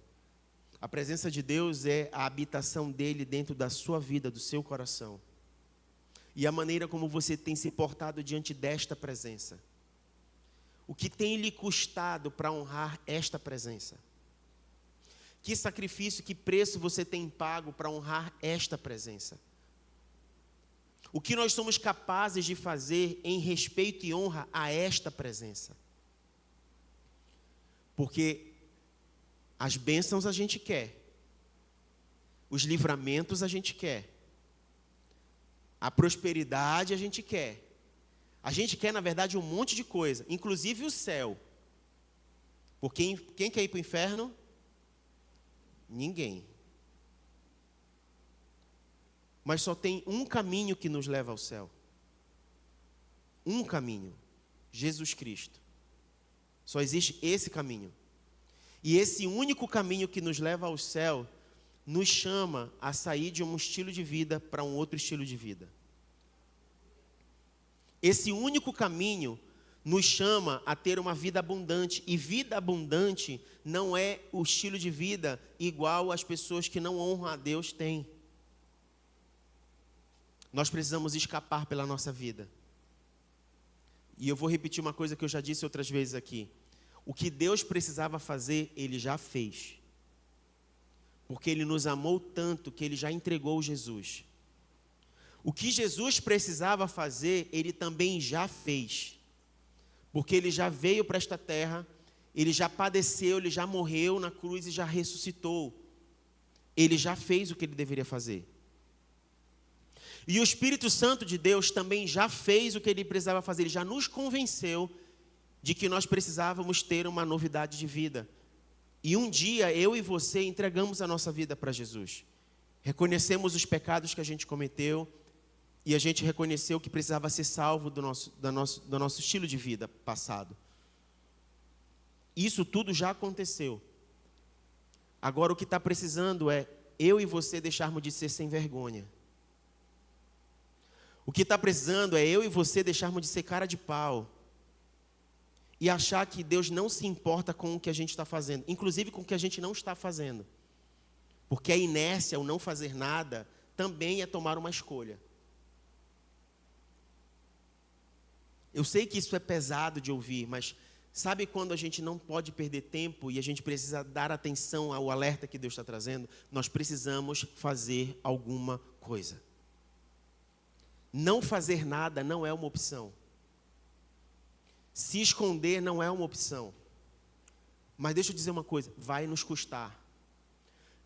A presença de Deus é a habitação dele dentro da sua vida, do seu coração. E a maneira como você tem se portado diante desta presença. O que tem lhe custado para honrar esta presença? Que sacrifício, que preço você tem pago para honrar esta presença? O que nós somos capazes de fazer em respeito e honra a esta presença? Porque as bênçãos a gente quer, os livramentos a gente quer, a prosperidade a gente quer. A gente quer, na verdade, um monte de coisa, inclusive o céu. Porque quem quer ir para o inferno? Ninguém. Mas só tem um caminho que nos leva ao céu. Um caminho. Jesus Cristo. Só existe esse caminho. E esse único caminho que nos leva ao céu nos chama a sair de um estilo de vida para um outro estilo de vida. Esse único caminho nos chama a ter uma vida abundante. E vida abundante não é o estilo de vida igual as pessoas que não honram a Deus têm. Nós precisamos escapar pela nossa vida. E eu vou repetir uma coisa que eu já disse outras vezes aqui. O que Deus precisava fazer, Ele já fez. Porque Ele nos amou tanto que Ele já entregou Jesus. O que Jesus precisava fazer, Ele também já fez. Porque Ele já veio para esta terra, Ele já padeceu, Ele já morreu na cruz e já ressuscitou. Ele já fez o que Ele deveria fazer. E o Espírito Santo de Deus também já fez o que Ele precisava fazer. Ele já nos convenceu de que nós precisávamos ter uma novidade de vida. E um dia, eu e você entregamos a nossa vida para Jesus. Reconhecemos os pecados que a gente cometeu e a gente reconheceu que precisava ser salvo do nosso estilo de vida passado. Isso tudo já aconteceu. Agora o que está precisando é eu e você deixarmos de ser sem vergonha. O que está precisando é eu e você deixarmos de ser cara de pau. E achar que Deus não se importa com o que a gente está fazendo. Inclusive com o que a gente não está fazendo. Porque a inércia, o não fazer nada, também é tomar uma escolha. Eu sei que isso é pesado de ouvir, mas sabe quando a gente não pode perder tempo e a gente precisa dar atenção ao alerta que Deus está trazendo? Nós precisamos fazer alguma coisa. Não fazer nada não é uma opção. Se esconder não é uma opção. Mas deixa eu dizer uma coisa, vai nos custar.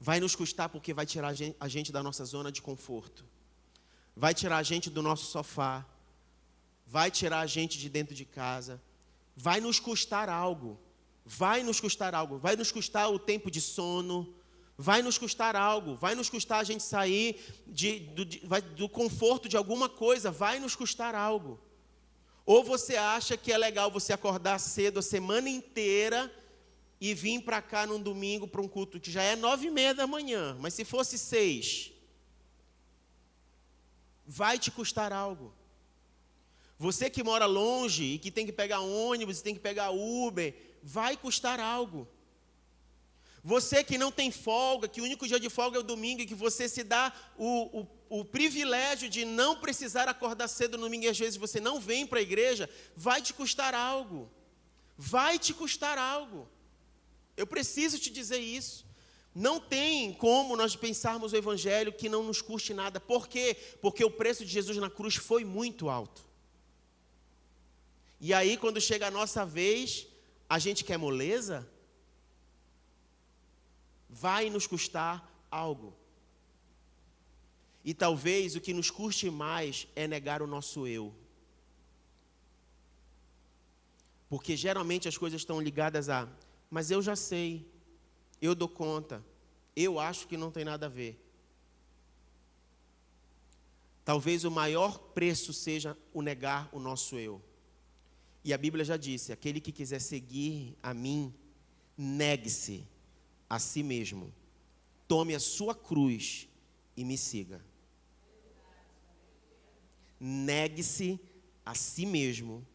Vai nos custar porque vai tirar a gente da nossa zona de conforto. Vai tirar a gente do nosso sofá. Vai tirar a gente de dentro de casa. Vai nos custar algo. Vai nos custar algo. Vai nos custar o tempo de sono. Vai nos custar algo. Vai nos custar a gente sair do conforto de alguma coisa. Vai nos custar algo. Ou você acha que é legal você acordar cedo a semana inteira e vir para cá num domingo para um culto que já é 9:30 da manhã, mas se fosse 6, vai te custar algo. Você que mora longe e que tem que pegar ônibus, tem que pegar Uber, vai custar algo. Você que não tem folga, que o único dia de folga é o domingo e que você se dá o privilégio de não precisar acordar cedo no domingo e às vezes você não vem para a igreja, vai te custar algo. Vai te custar algo. Eu preciso te dizer isso. Não tem como nós pensarmos o evangelho que não nos custe nada. Por quê? Porque o preço de Jesus na cruz foi muito alto. E aí, quando chega a nossa vez, a gente quer moleza? Vai nos custar algo. E talvez o que nos custe mais é negar o nosso eu. Porque geralmente as coisas estão ligadas a, mas eu já sei, eu dou conta, eu acho que não tem nada a ver. Talvez o maior preço seja o negar o nosso eu. E a Bíblia já disse, aquele que quiser seguir a mim, negue-se a si mesmo, tome a sua cruz e me siga. Negue-se a si mesmo,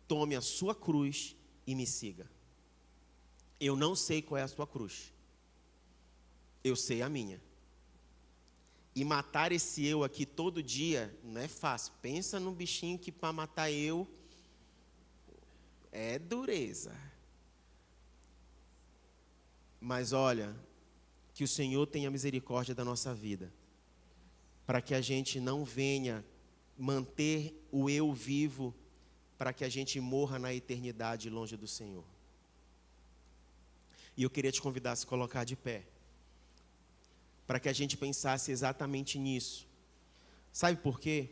tome a sua cruz e me siga. Eu não sei qual é a sua cruz, eu sei a minha. E matar esse eu aqui todo dia não é fácil. Pensa num bichinho que para matar eu é dureza. Mas olha, que o Senhor tenha misericórdia da nossa vida, para que a gente não venha manter o eu vivo, para que a gente morra na eternidade longe do Senhor. E eu queria te convidar a se colocar de pé, para que a gente pensasse exatamente nisso. Sabe por quê?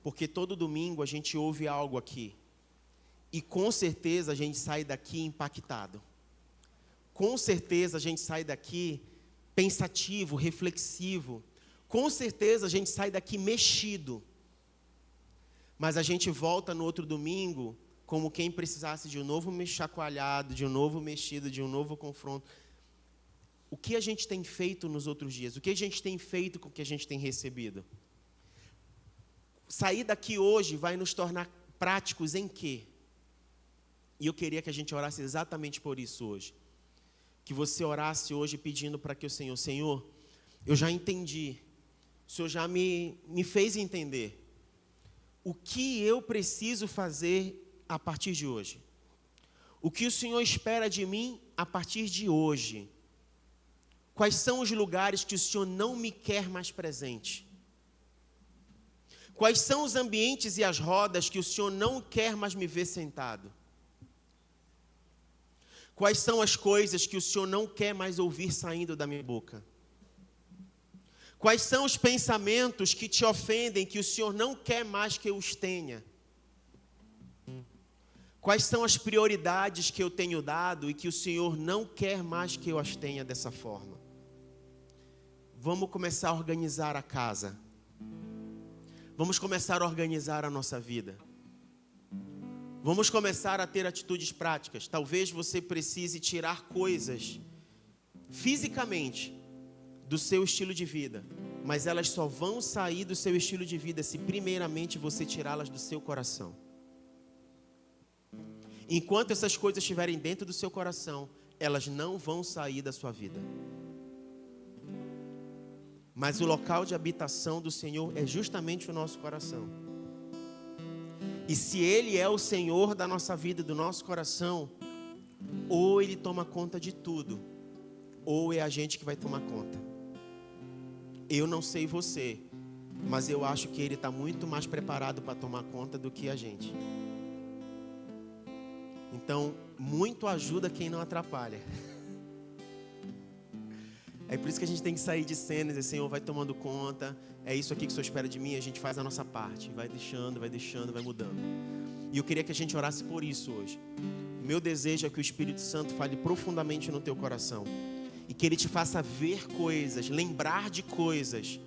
Porque todo domingo a gente ouve algo aqui, e com certeza a gente sai daqui impactado. Com certeza a gente sai daqui pensativo, reflexivo. Com certeza a gente sai daqui mexido. Mas a gente volta no outro domingo como quem precisasse de um novo chacoalhado, de um novo mexido, de um novo confronto. O que a gente tem feito nos outros dias? O que a gente tem feito com o que a gente tem recebido? Sair daqui hoje vai nos tornar práticos em quê? E eu queria que a gente orasse exatamente por isso hoje. Que você orasse hoje pedindo para que o Senhor, eu já entendi, o Senhor já me fez entender o que eu preciso fazer a partir de hoje. O que o Senhor espera de mim a partir de hoje. Quais são os lugares que o Senhor não me quer mais presente? Quais são os ambientes e as rodas que o Senhor não quer mais me ver sentado? Quais são as coisas que o Senhor não quer mais ouvir saindo da minha boca? Quais são os pensamentos que te ofendem, que o Senhor não quer mais que eu os tenha? Quais são as prioridades que eu tenho dado e que o Senhor não quer mais que eu as tenha dessa forma? Vamos começar a organizar a casa. Vamos começar a organizar a nossa vida. Vamos começar a ter atitudes práticas. Talvez você precise tirar coisas fisicamente do seu estilo de vida, mas elas só vão sair do seu estilo de vida se primeiramente você tirá-las do seu coração. Enquanto essas coisas estiverem dentro do seu coração, elas não vão sair da sua vida. Mas o local de habitação do Senhor é justamente o nosso coração. E se Ele é o Senhor da nossa vida, do nosso coração, ou Ele toma conta de tudo, ou é a gente que vai tomar conta. Eu não sei você, mas eu acho que Ele está muito mais preparado para tomar conta do que a gente. Então, muito ajuda quem não atrapalha. É por isso que a gente tem que sair de cena e dizer, Senhor, vai tomando conta, é isso aqui que o Senhor espera de mim, a gente faz a nossa parte, vai deixando, vai mudando. E eu queria que a gente orasse por isso hoje. O meu desejo é que o Espírito Santo fale profundamente no teu coração e que Ele te faça ver coisas, lembrar de coisas.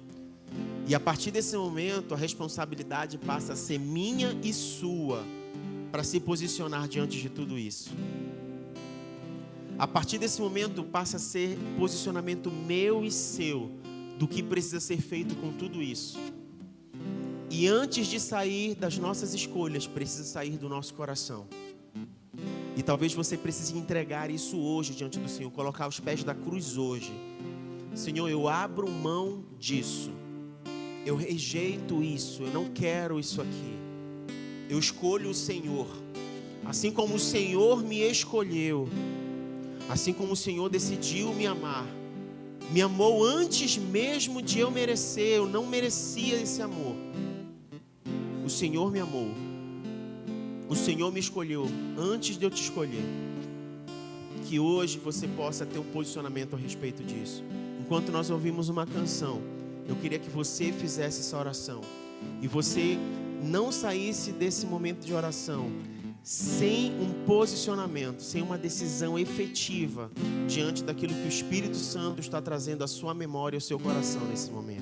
E a partir desse momento, a responsabilidade passa a ser minha e sua para se posicionar diante de tudo isso. A partir desse momento passa a ser posicionamento meu e seu do que precisa ser feito com tudo isso. E antes de sair das nossas escolhas, precisa sair do nosso coração. E talvez você precise entregar isso hoje diante do Senhor, colocar os pés da cruz hoje. Senhor, eu abro mão disso. Eu rejeito isso, eu não quero isso aqui. Eu escolho o Senhor. Assim como o Senhor me escolheu, assim como o Senhor decidiu me amar, me amou antes mesmo de eu merecer, eu não merecia esse amor. O Senhor me amou. O Senhor me escolheu antes de eu te escolher. Que hoje você possa ter um posicionamento a respeito disso. Enquanto nós ouvimos uma canção, eu queria que você fizesse essa oração. E você não saísse desse momento de oração sem um posicionamento, sem uma decisão efetiva diante daquilo que o Espírito Santo está trazendo à sua memória e ao seu coração nesse momento.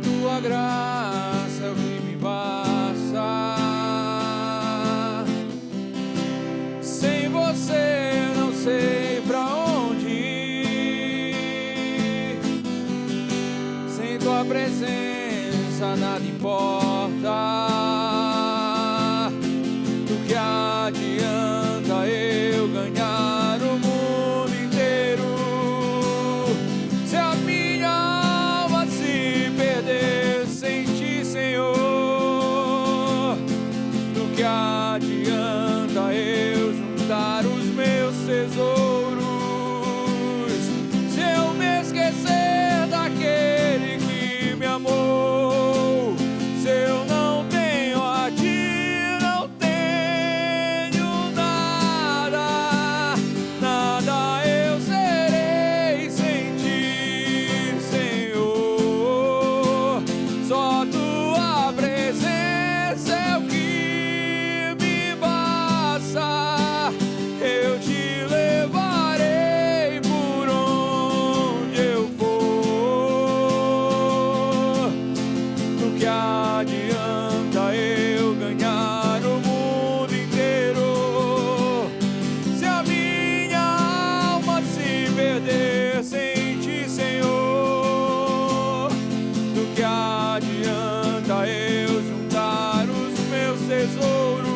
Tua graça é o que me basta. Sem você não sei pra onde ir. Sem tua presença nada importa. Do que adianta eu ganhar o mundo inteiro se a minha alma se perder sem ti, Senhor? Do que adianta eu juntar os meus tesouros se eu me esquecer daquele que me amou? Se eu não tenho a ti, não tenho nada, nada eu serei sem ti, Senhor. Só tua presença é o que me basta. Eu te levarei por onde eu for. Do que adianta eu ganhar o mundo inteiro se a minha alma se perder sem ti, Senhor? Do que adianta eu juntar os meus tesouros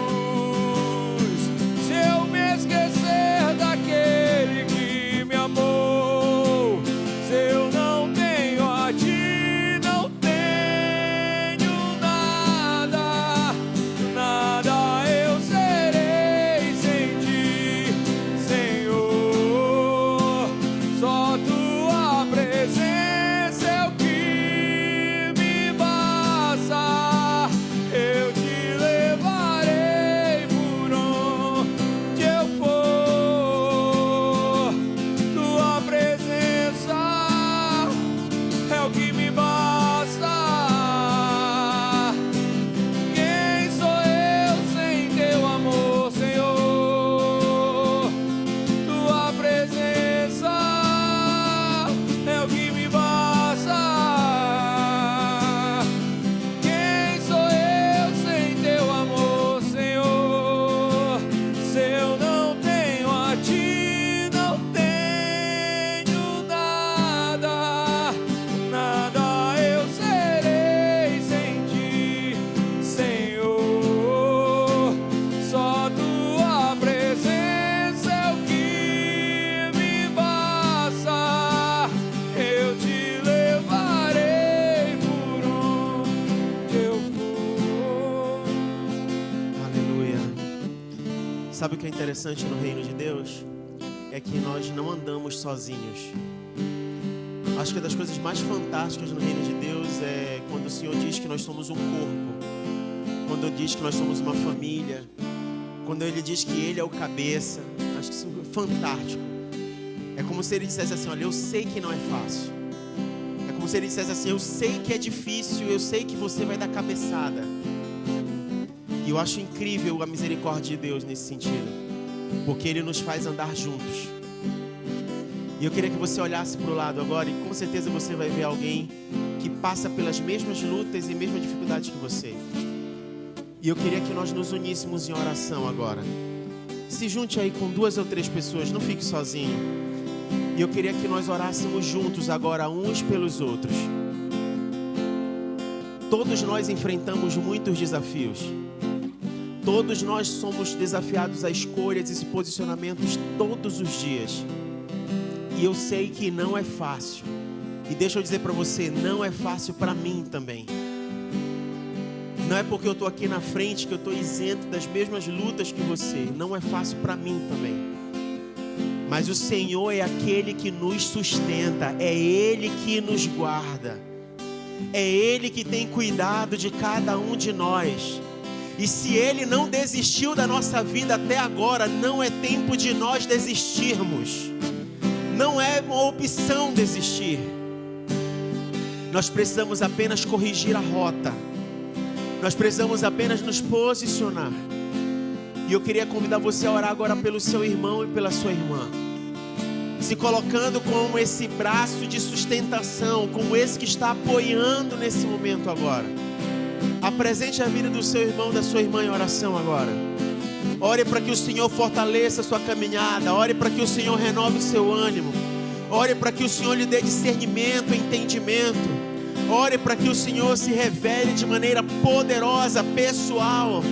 se eu me esquecer daquele que me amou? Se eu não tenho a ti, não tenho nada, nada eu serei sem ti, Senhor. Só tua presença é o que me basta. Eu te levarei por onde eu for. Tua presença é o que me basta. Quem sou eu sem teu amor, Senhor? Tua presença é o que me basta. Quem sou eu sem teu amor, Senhor? Se eu não tenho a ti, não tenho nada, nada eu serei sem ti, Senhor. Só tua presença é o que me basta. Eu te levarei por onde eu for. Aleluia. Sabe o que é interessante no reino de Deus? É que nós não andamos sozinhos. Acho que uma das coisas mais fantásticas no reino de Deus é quando o Senhor diz que nós somos um corpo, quando Ele diz que nós somos uma família, quando Ele diz que Ele é o cabeça. Acho que isso é fantástico. É como se Ele dissesse assim: olha, eu sei que não é fácil. É como se Ele dissesse assim: eu sei que é difícil, eu sei que você vai dar cabeçada. E eu acho incrível a misericórdia de Deus nesse sentido, porque Ele nos faz andar juntos. E eu queria que você olhasse para o lado agora, e com certeza você vai ver alguém que passa pelas mesmas lutas e mesmas dificuldades que você. E eu queria que nós nos uníssemos em oração agora. Se junte aí com 2 ou 3 pessoas, não fique sozinho. E eu queria que nós orássemos juntos agora, uns pelos outros. Todos nós enfrentamos muitos desafios. Todos nós somos desafiados a escolhas e posicionamentos todos os dias. E eu sei que não é fácil. E deixa eu dizer para você, não é fácil para mim também. Não é porque eu estou aqui na frente que eu estou isento das mesmas lutas que você. Não é fácil para mim também. Mas o Senhor é aquele que nos sustenta. É Ele que nos guarda. É Ele que tem cuidado de cada um de nós. E se Ele não desistiu da nossa vida até agora, não é tempo de nós desistirmos. Não é uma opção desistir. Nós precisamos apenas corrigir a rota. Nós precisamos apenas nos posicionar. E eu queria convidar você a orar agora pelo seu irmão e pela sua irmã, se colocando como esse braço de sustentação, como esse que está apoiando nesse momento agora. Apresente a vida do seu irmão, da sua irmã em oração agora. Ore para que o Senhor fortaleça a sua caminhada. Ore para que o Senhor renove o seu ânimo. Ore para que o Senhor lhe dê discernimento, entendimento. Ore para que o Senhor se revele de maneira poderosa, pessoal.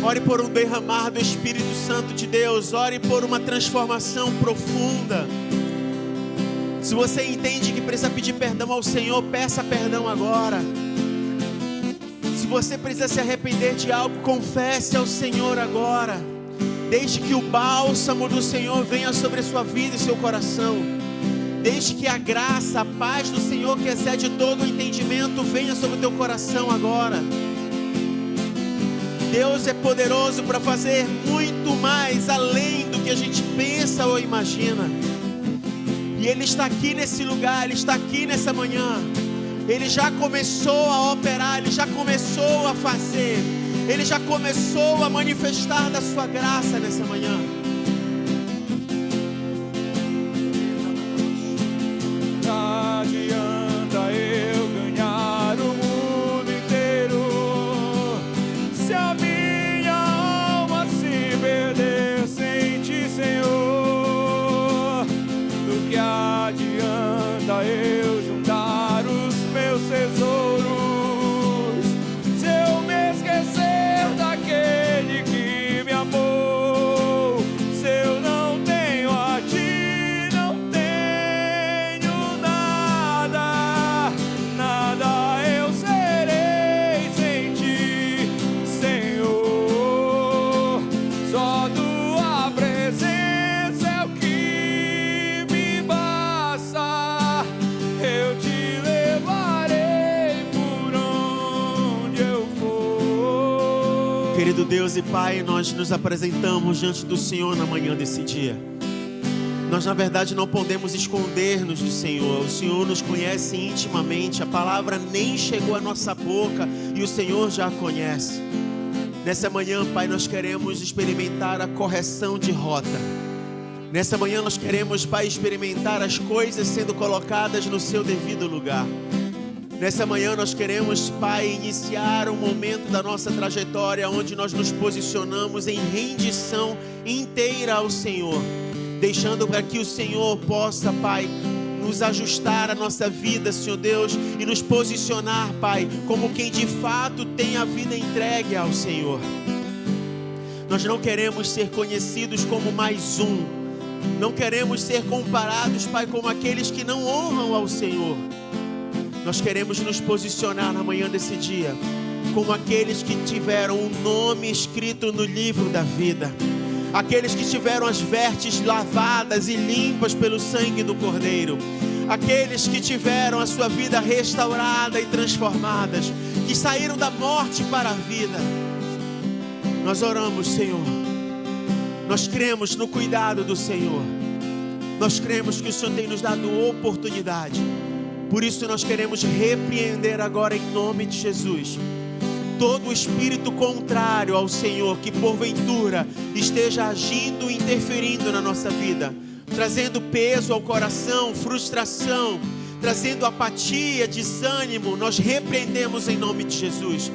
Ore por um derramar do Espírito Santo de Deus. Ore por uma transformação profunda. Se você entende que precisa pedir perdão ao Senhor, peça perdão agora. Se você precisa se arrepender de algo, confesse ao Senhor agora. Deixe que o bálsamo do Senhor venha sobre a sua vida e seu coração. Deixe que a graça, a paz do Senhor, que excede todo o entendimento, venha sobre o teu coração agora. Deus é poderoso para fazer muito mais além do que a gente pensa ou imagina. E Ele está aqui nesse lugar, Ele está aqui nessa manhã. Ele já começou a operar, Ele já começou a fazer, Ele já começou a manifestar da sua graça nessa manhã. Não adianta eu ganhar o mundo inteiro se a minha alma se perder sem ti, Senhor. Do que adianta eu juntar os meus tesouros se eu me esquecer daquele que me amou? Se eu não tenho a ti, não tenho nada, nada eu serei sem ti, Senhor. Só tua presença é o que me basta. Eu te levarei por onde eu for. Querido Deus e Pai, nós nos apresentamos diante do Senhor na manhã desse dia. Nós, na verdade, não podemos esconder-nos do Senhor. O Senhor nos conhece intimamente. A palavra nem chegou à nossa boca e o Senhor já a conhece. Nessa manhã, Pai, nós queremos experimentar a correção de rota. Nessa manhã nós queremos, Pai, experimentar as coisas sendo colocadas no seu devido lugar. Nessa manhã nós queremos, Pai, iniciar um momento da nossa trajetória onde nós nos posicionamos em rendição inteira ao Senhor, deixando para que o Senhor possa, Pai, nos ajustar a nossa vida, Senhor Deus, e nos posicionar, Pai, como quem de fato tem a vida entregue ao Senhor. Nós não queremos ser conhecidos como mais um. Não queremos ser comparados, Pai, como aqueles que não honram ao Senhor. Nós queremos nos posicionar na manhã desse dia como aqueles que tiveram o nome escrito no livro da vida. Aqueles que tiveram as vestes lavadas e limpas pelo sangue do Cordeiro. Aqueles que tiveram a sua vida restaurada e transformadas. Que saíram da morte para a vida. Nós oramos, Senhor. Nós cremos no cuidado do Senhor. Nós cremos que o Senhor tem nos dado oportunidade. Por isso nós queremos repreender agora em nome de Jesus todo espírito contrário ao Senhor que porventura esteja agindo e interferindo na nossa vida. trazendo peso ao coração, frustração, trazendo apatia, desânimo, nós repreendemos em nome de Jesus.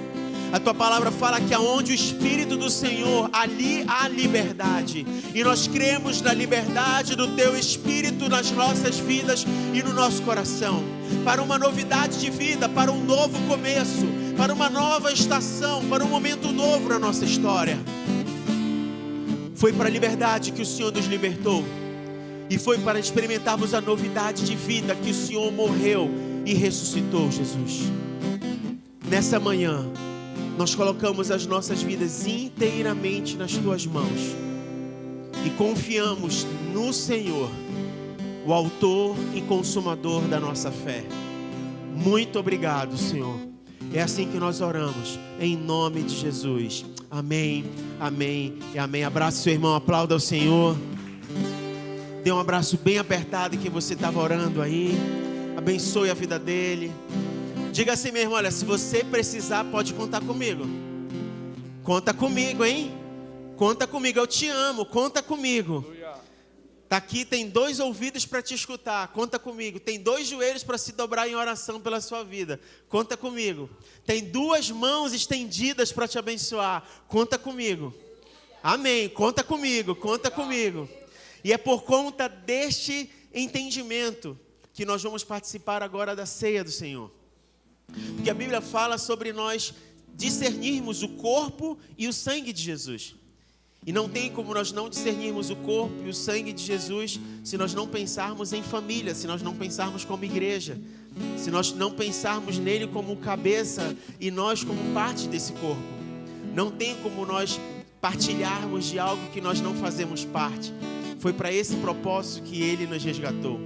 A tua palavra fala que aonde o Espírito do Senhor, ali há liberdade. E nós cremos na liberdade do teu Espírito nas nossas vidas e no nosso coração. Para uma novidade de vida, para um novo começo, para uma nova estação, para um momento novo na nossa história. Foi para a liberdade que o Senhor nos libertou. E foi para experimentarmos a novidade de vida que o Senhor morreu e ressuscitou, Jesus. Nessa manhã, nós colocamos as nossas vidas inteiramente nas tuas mãos e confiamos no Senhor, o autor e consumador da nossa fé. Muito obrigado, Senhor. É assim que nós oramos, em nome de Jesus. Amém, amém e amém. Abraça seu irmão, aplauda ao Senhor. Dê um abraço bem apertado que você estava orando aí. Abençoe a vida dele. Diga assim mesmo, olha, se você precisar, pode contar comigo. Conta comigo, hein? Conta comigo, eu te amo, conta comigo. Tá aqui, tem 2 ouvidos para te escutar, conta comigo. Tem 2 joelhos para se dobrar em oração pela sua vida, conta comigo. Tem 2 mãos estendidas para te abençoar, conta comigo. Amém, conta comigo, conta comigo. E é por conta deste entendimento que nós vamos participar agora da ceia do Senhor. Porque a Bíblia fala sobre nós discernirmos o corpo e o sangue de Jesus. E não tem como nós não discernirmos o corpo e o sangue de Jesus se nós não pensarmos em família, se nós não pensarmos como igreja, se nós não pensarmos nele como cabeça e nós como parte desse corpo. Não tem como nós partilharmos de algo que nós não fazemos parte. Foi para esse propósito que ele nos resgatou.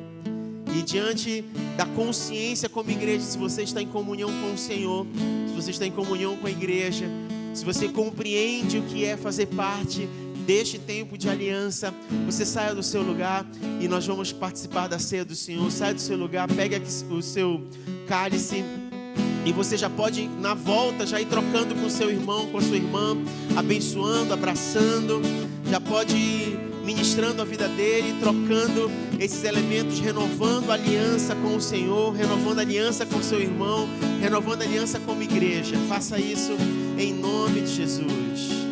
E diante da consciência como igreja, se você está em comunhão com o Senhor, se você está em comunhão com a igreja, se você compreende o que é fazer parte deste tempo de aliança, você saia do seu lugar e nós vamos participar da ceia do Senhor. Saia do seu lugar, pegue o seu cálice e você já pode, na volta, já ir trocando com o seu irmão, com a sua irmã, abençoando, abraçando, já pode ir ministrando a vida dele, trocando esses elementos, renovando a aliança com o Senhor, renovando a aliança com o seu irmão, renovando a aliança como igreja. Faça isso em nome de Jesus.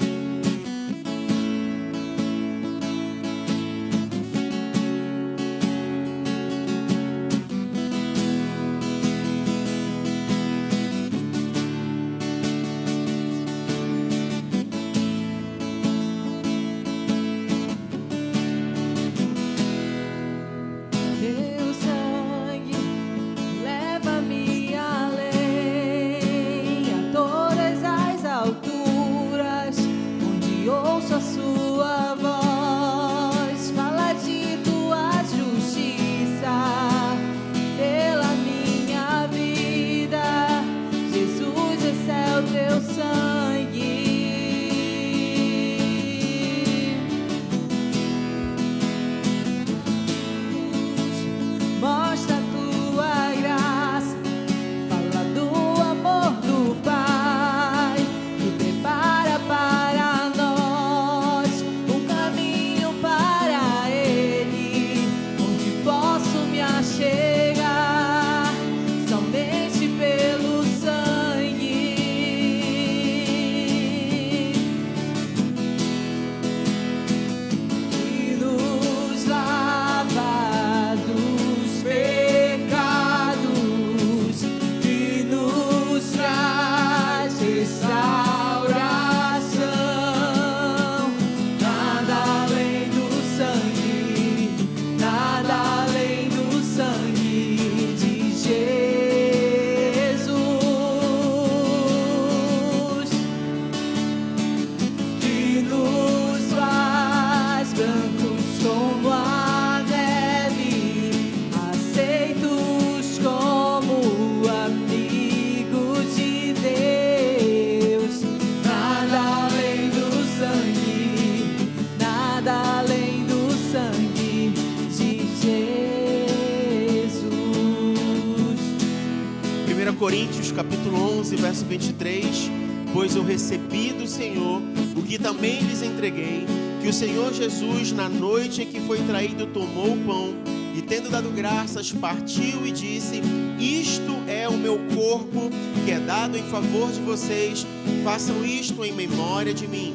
Coríntios capítulo 11, verso 23, pois eu recebi do Senhor o que também lhes entreguei, que o Senhor Jesus, na noite em que foi traído, tomou o pão e, tendo dado graças, partiu e disse: isto é o meu corpo, que é dado em favor de vocês, façam isto em memória de mim.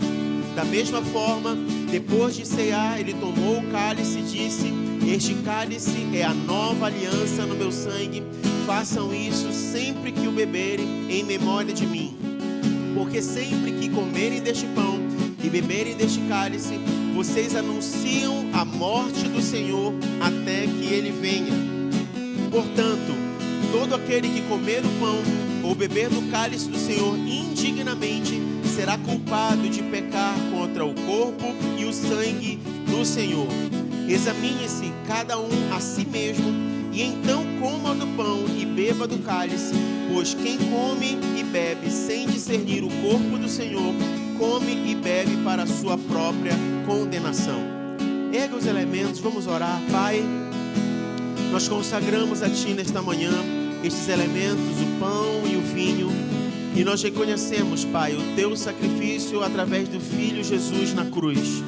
Da mesma forma, depois de cear, ele tomou o cálice e disse: este cálice é a nova aliança no meu sangue, façam isso sempre que o beberem em memória de mim. Porque sempre que comerem deste pão e beberem deste cálice, vocês anunciam a morte do Senhor até que ele venha. Portanto, todo aquele que comer o pão ou beber do cálice do Senhor indignamente será culpado de pecar contra o corpo e o sangue do Senhor. Examine-se cada um a si mesmo, e então coma do pão e beba do cálice, pois quem come e bebe sem discernir o corpo do Senhor, come e bebe para a sua própria condenação. Erga os elementos, vamos orar. Pai, nós consagramos a Ti nesta manhã estes elementos, o pão e o vinho, e nós reconhecemos, Pai, o Teu sacrifício através do Filho Jesus na cruz.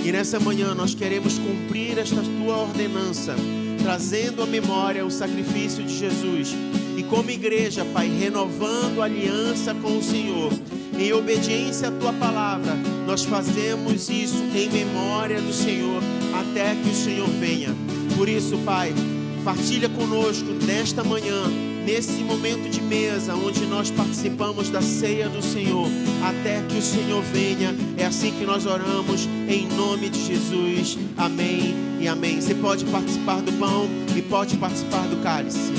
E nessa manhã nós queremos cumprir esta Tua ordenança, trazendo à memória o sacrifício de Jesus. E como igreja, Pai, renovando a aliança com o Senhor, em obediência à Tua palavra, nós fazemos isso em memória do Senhor, até que o Senhor venha. Por isso, Pai, partilha conosco nesta manhã, nesse momento de mesa, onde nós participamos da ceia do Senhor, até que o Senhor venha. É assim que nós oramos, em nome de Jesus. Amém e amém. Você pode participar do pão e pode participar do cálice.